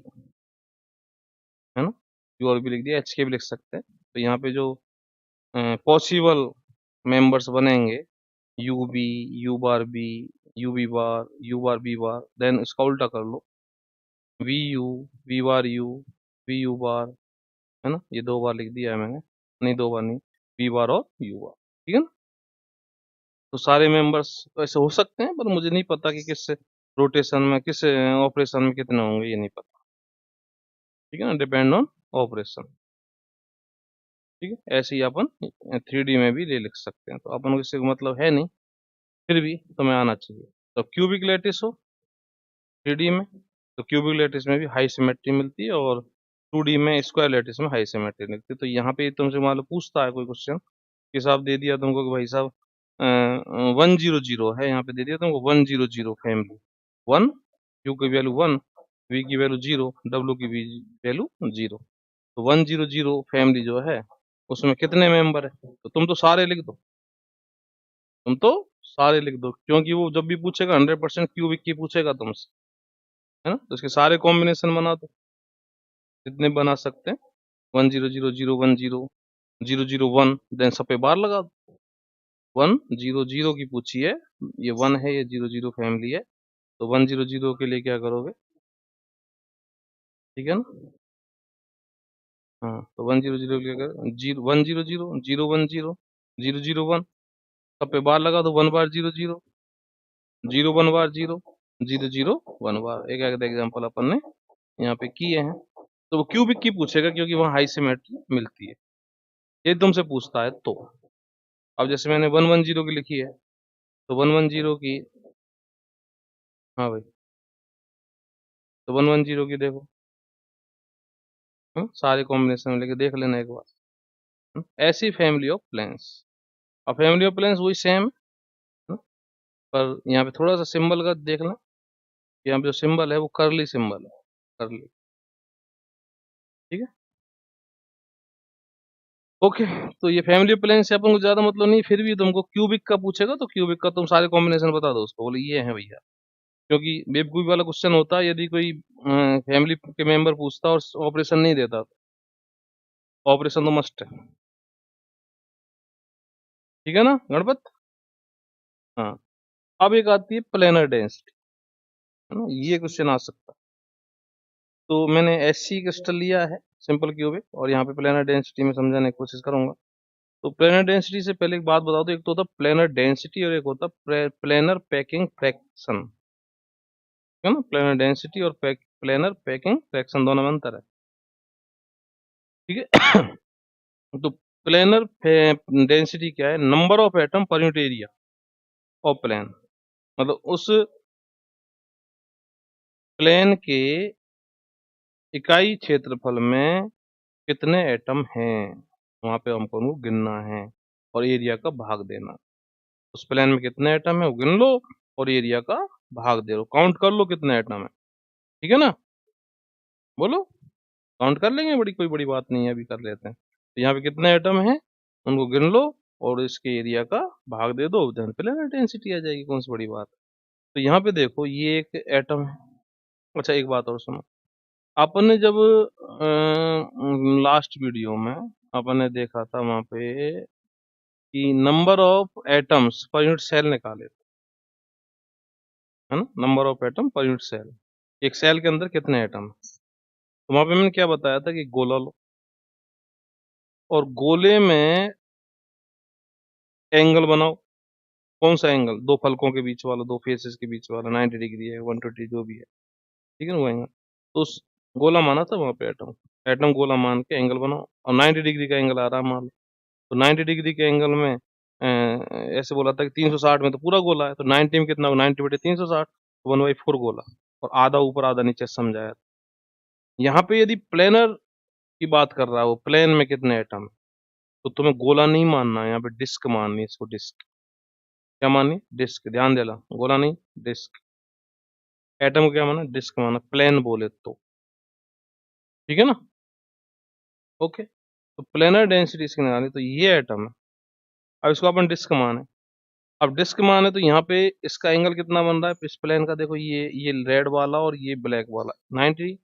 है ना। यू और बी लिख दिया, एच के भी लिख सकते हैं। तो यहाँ पे जो पॉसिबल मेंबर्स बनेंगे, u b, u bar b, u b bar, u bar b bar, then इसका उल्टा कर लो, v u, v bar u, v u bar, है ना। ये 2 बार लिख दिया है मैंने, नहीं 2 बार नहीं, वी बार और यू बार। ठीक है ना। तो सारे मेंबर्स ऐसे हो सकते हैं, पर मुझे नहीं पता कि किस रोटेशन में, किस ऑपरेशन में कितने होंगे, ये नहीं पता। ठीक है ना, डिपेंड ऑन ऑपरेशन। ठीक है, ऐसे ही अपन 3D में भी ले लिख सकते हैं, तो अपन को इससे मतलब है नहीं, फिर भी तुम्हें आना चाहिए। तो क्यूबिक लैटिस हो 3D में, तो क्यूबिक लैटिस में भी हाई सिमेट्री मिलती है, और 2D में स्क्वायर लैटिस में हाई सिमेट्री मिलती है। तो यहाँ पे तुमसे मान लो पूछता है कोई क्वेश्चन कि साहब दे दिया तुमको कि भाई साहब 100 है, यहाँ पे दे दिया तुमको 100 फैमिली, 1, क्यू की वैल्यू 1, वी की वैल्यू 0, डब्ल्यू की वैल्यू 0, तो 100 फैमिली जो है उसमें कितने मेंबर है, तो तुम तो सारे लिख दो, तुम तो सारे लिख दो, क्योंकि वो जब भी पूछेगा 100% क्यूबिक की पूछेगा तुमसे, है ना। तो इसके सारे कॉम्बिनेशन बना दो, जितने बना सकते हैं, 100 0 1 0 0 0 देन सब पे बार लगा दो। 100 की पूछी है, ये 1 है, ये 00 फैमिली है, तो 100 के लिए क्या करोगे, ठीक है ना। हाँ, तो 100 के लिए कर 0 1 0 0 0 1 0 0 0 1, सब पे बार लगा दो, 1 बार 0 0, 0 1 बार 0, 0 0 1 बार। एक एक एग्जाम्पल अपन ने यहाँ पे किए हैं। तो वो क्यूबिक की पूछेगा, क्योंकि वहाँ हाई सिमेट्री मिलती है, ये तुमसे पूछता है तो। अब जैसे मैंने 1 1 0 की लिखी है, तो 1 1 0 की, हाँ भाई, तो 1 1 0 की देखो, सारे कॉम्बिनेशन में लेके देख लेना एक बार। ऐसी फैमिली ऑफ प्लेन्स, और फैमिली ऑफ प्लेन्स वही सेम है, पर यहाँ पे थोड़ा सा सिंबल का देखना, यहाँ पे जो सिंबल है वो करली सिंबल है, करली। ठीक है, ओके। तो ये फैमिली ऑफ प्लेन से अपन को ज्यादा मतलब नहीं, फिर भी तुमको क्यूबिक का पूछेगा तो क्यूबिक का तुम सारे कॉम्बिनेशन बता दो उसको, बोले ये है भैया। क्योंकि बेवकूफ़ी वाला क्वेश्चन होता है यदि कोई फैमिली के मेंबर पूछता और ऑपरेशन नहीं देता, ऑपरेशन तो मस्ट है। ठीक है ना गणपत? हाँ। अब एक आती है प्लेनर डेंसिटी, है ना? ये क्वेश्चन आ सकता है। तो मैंने एससी क्रिस्टल लिया है सिंपल क्यूबिक, और यहाँ पे प्लेनर डेंसिटी में समझाने की कोशिश करूंगा। तो प्लेनर डेंसिटी से पहले एक बात बता दो, एक तो होता है प्लेनर डेंसिटी और एक होता है प्लेनर पैकिंग फ्रैक्शन। है ना? प्लेनर डेंसिटी और प्लेनर पैकिंग फ्रैक्शन दोनों में अंतर है। ठीक है। तो प्लेनर डेंसिटी क्या है? Number of atom per unit area of plane, मतलब उस प्लेन के इकाई क्षेत्रफल में कितने एटम हैं, वहां पे हमको उनको गिनना है और एरिया का भाग देना। उस प्लेन में कितने एटम है वो गिन लो और एरिया का भाग दे लो, काउंट कर लो कितने एटम है। ठीक है ना? बोलो, काउंट कर लेंगे, बड़ी कोई बड़ी बात नहीं है, अभी कर लेते हैं। तो यहाँ पे कितने एटम हैं उनको गिन लो और इसके एरिया का भाग दे दो, देन प्लेनर डेंसिटी आ जाएगी, कौन सी बड़ी बात है। तो यहाँ पे देखो ये एक एटम है। अच्छा एक बात और सुनो, अपन ने जब लास्ट वीडियो में अपन ने देखा था वहां पे कि number of atoms per unit cell निकाले थे, है ना? Number of atom per unit cell, एक सेल के अंदर कितने एटम। तो वहां पे मैंने क्या बताया था कि गोला लो और गोले में एंगल बनाओ। कौन सा एंगल? दो फलकों के बीच वाला, दो फेसेस के बीच वाला, 90 डिग्री है, 120 जो भी है। ठीक है ना वो एंगल। तो उस गोला माना था वहां पे एटम, एटम गोला मान के एंगल बनाओ और 90 डिग्री का एंगल आ रहा है मान लो। तो 90 डिग्री के एंगल में ऐसे बोला था कि 360 में तो पूरा गोला है, तो 90 में कितना होगा? 90 बटे 360, 1/4 गोला, और आधा ऊपर आधा नीचे समझाया। यहाँ पे यदि प्लेनर की बात कर रहा है वो, प्लेन में कितने एटम है, तो तुम्हें गोला नहीं मानना है, यहाँ पे डिस्क माननी है इसको, डिस्क। क्या माननी? डिस्क, ध्यान देना, गोला नहीं डिस्क। एटम को क्या माना? डिस्क माना, प्लेन बोले तो। ठीक है ना? ओके। तो प्लेनर डेंसिटी इसकी निकाली, तो ये एटम है। अब इसको अपन डिस्क माने, अब डिस्क माने तो यहाँ पे इसका एंगल कितना बन रहा है इस प्लेन का? देखो ये रेड वाला और ये ब्लैक वाला 90।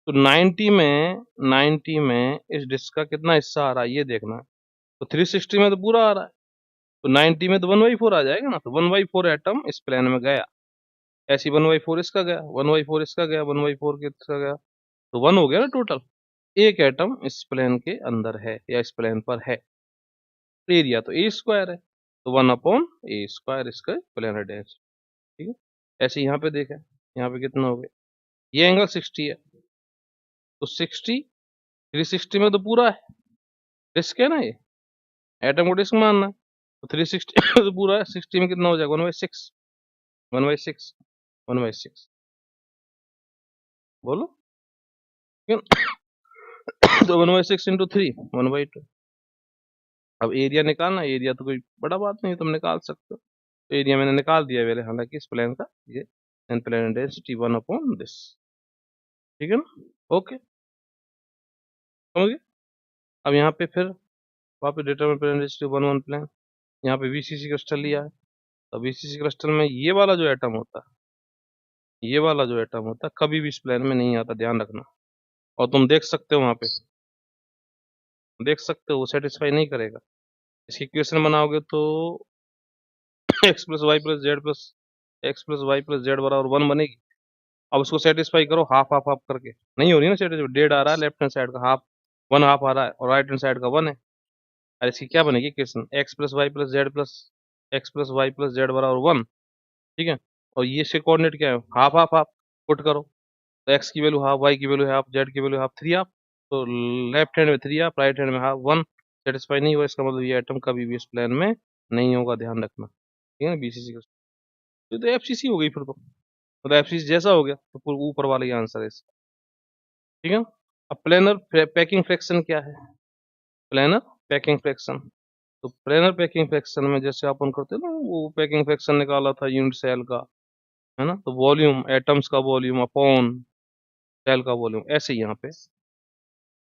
तो 90 में इस डिस्क का कितना हिस्सा आ रहा है ये देखना है। तो 360 में तो पूरा आ रहा है, तो 90 में तो 1/4 आ जाएगा ना। तो 1/4 एटम इस प्लेन में गया, ऐसी 1/4 इसका गया, 1/4 इसका गया, 1/4 किसका गया, तो 1 हो गया ना टोटल। एक एटम इस प्लेन के अंदर है या इस प्लेन पर है। एरिया तो ए स्क्वायर है, तो 1/a² इसका प्लेनर डेंसिटी। ठीक है। ऐसे यहाँ पे देखें, यहाँ पे कितना हो गया, ये एंगल 60 है, तो 60 360 में तो पूरा है, डिस्क है ना ये, एटम को डिस्क मानना है। तो 360 तो पूरा है, 60 में कितना हो जाएगा? 1/6, 1/6, 1/6। बोलो। तो 1/6 इंटू 3, 1/2। अब एरिया निकालना, एरिया तो कोई बड़ा बात नहीं, तुम निकाल सकते हो। तो एरिया मैंने निकाल दिया पहले, हालांकि इस प्लेन का, ये एन प्लेन डेंसिटी 1/this। ठीक है ना? ओके, समझ गए? अब यहाँ पे फिर वापस डिटरमिन प्लेन डेंसिटी 1 प्लेन, यहाँ पे वीसीसी क्रिस्टल लिया है। तो वीसीसी क्रिस्टल में ये वाला जो एटम होता है, ये वाला जो एटम होता है कभी भी इस प्लेन में नहीं आता, ध्यान रखना। और तुम देख सकते हो वहां पे, देख सकते हो वो सेटिस्फाई नहीं करेगा। इसकी इक्वेशन बनाओगे तो X plus Y plus Z plus X plus Y plus Z बराबर 1 बनेगी। अब उसको सेटिस्फाई करो हाफ हाफ हाफ करके, नहीं हो रही ना सेटिस्फाई। डेढ़ आ रहा है लेफ्ट हैंड साइड का, हाफ 1/2 आ रहा है, और राइट हैंड साइड का 1 है। और इसकी क्या बनेगी equation? X plus Y plus Z plus X plus Y plus Z बराबर 1। ठीक है। और ये इसके कोऑर्डिनेट क्या है? हाफ हाफ हाफ, पुट करो। तो एक्स की वैल्यू हाफ, वाई की वैल्यू हाफ, जेड की वैल्यू हाफ, 3 हाफ। तो लेफ्ट हैंड में 3 हाफ, राइट हैंड में हाफ, 1। सेटिस्फाई नहीं हुआ, इसका मतलब ये आइटम कभी भी इस प्लान में नहीं होगा, ध्यान रखना। ठीक है ना? बीसीसी का तो एफसीसी हो गई फिर तो एफसीसी जैसा हो गया, तो पूरा ऊपर वाला ही आंसर है इसका। ठीक है। अब प्लेनर पैकिंग फ्रैक्शन क्या है? प्लेनर पैकिंग फ्रैक्शन, तो प्लेनर पैकिंग फ्रैक्शन में जैसे अपन करते हैं ना, वो पैकिंग फ्रैक्शन निकाला था यूनिट सेल का, है ना? तो वॉल्यूम, एटम्स का वॉल्यूम अपॉन सेल का वॉल्यूम, ऐसे यहाँ पे,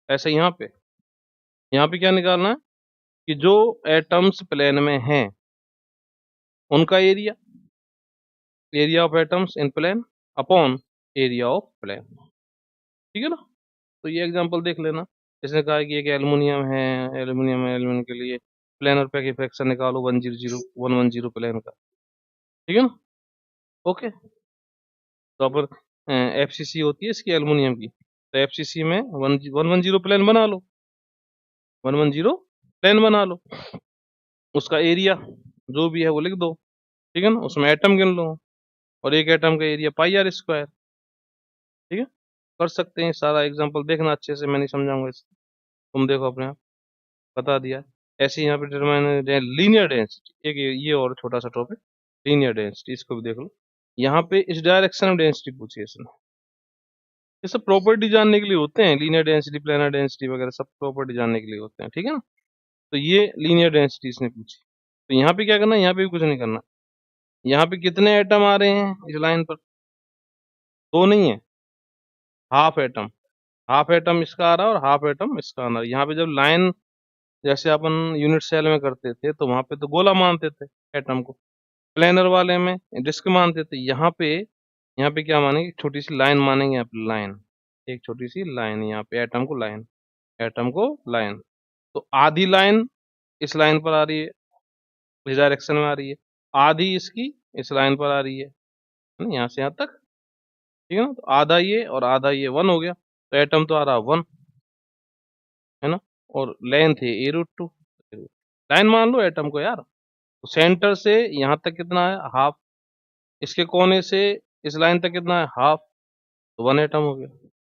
ऐसे यहाँ पे क्या निकालना है कि जो एटम्स प्लेन में हैं उनका area, area of atoms in plane upon area of plane, ठीक है ना। तो ये एग्जांपल देख लेना। इसने कहा कि एक एल्युमिनियम है, एल्युमिनियम के लिए प्लेनर पे की फ्रैक्शन निकालो 110 प्लेन का, ठीक है ना। ओके, तो अपन एफसीसी होती है इसकी एल्युमिनियम की, तो एफसीसी में 110 प्लेन बना लो, 110 प्लेन बना लो। उसका एरिया जो भी है वो लिख दो, ठीक है ना। उसमें एटम गिन लो, और एक एटम का एरिया पाई आर स्क्वायर, ठीक है। कर सकते हैं, सारा एग्जांपल देखना अच्छे से, मैं नहीं समझाऊंगा इसे, तुम देखो अपने आप, बता दिया। ऐसे ही यहाँ पे डिटरमाइन लीनियर डेंसिटी, एक ये और छोटा सा टॉपिक, लीनियर डेंसिटी, इसको भी देख लो। यहाँ पे इस डायरेक्शन में डेंसिटी पूछी है इसने, ये सब प्रॉपर्टी जानने के लिए होते हैं, लीनियर डेंसिटी, प्लेनर डेंसिटी वगैरह सब प्रॉपर्टी जानने के लिए होते हैं, ठीक है ना। तो ये लीनियर डेंसिटी इसने पूछी, तो यहाँ पे क्या करना है, यहाँ पे भी कुछ नहीं करना। यहाँ पे कितने एटम आ रहे हैं इस लाइन पर, दो नहीं है, हाफ एटम, हाफ एटम इसका आ रहा है और हाफ एटम इसका आ रहा है। यहाँ पे जब लाइन, जैसे अपन यूनिट सेल में करते थे तो वहां पे तो गोला मानते थे एटम को, प्लेनर वाले में डिस्क मानते थे। यहाँ पे क्या मानेंगे, छोटी सी लाइन मानेंगे, यहाँ पे लाइन, एक छोटी सी लाइन, यहाँ पे एटम को लाइन, एटम को लाइन। तो आधी लाइन इस लाइन पर आ रही है, इस डायरेक्शन में आ रही है, आधी इसकी इस लाइन पर आ रही है ना, यहाँ से यहाँ तक, ठीक है ना। तो आधा ये और आधा ये, 1 हो गया, तो एटम तो आ रहा 1, है ना। और लेंथ है a√2, लाइन मान लो एटम को यार। तो सेंटर से यहाँ तक कितना है, हाफ, इसके कोने से इस लाइन तक कितना है, हाफ, तो 1 एटम हो गया,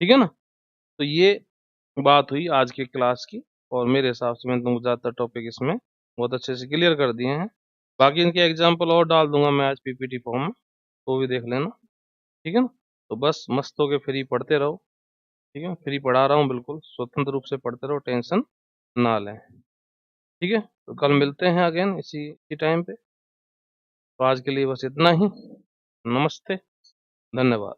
ठीक है ना। तो ये बात हुई आज की क्लास की, और मेरे हिसाब से मैंने तुमको ज़्यादातर टॉपिक इसमें बहुत अच्छे से क्लियर कर दिए हैं। बाकी इनके एग्जाम्पल और डाल दूंगा मैं आज पीपीटी फॉर्म में, तो भी देख लेना, ठीक है ना। तो बस मस्त होके फ्री पढ़ते रहो, ठीक है, फ्री पढ़ा रहा हूँ, बिल्कुल स्वतंत्र रूप से पढ़ते रहो, टेंशन ना लें, ठीक है। तो कल मिलते हैं अगेन इसी टाइम पे। तो आज के लिए बस इतना ही, नमस्ते, धन्यवाद।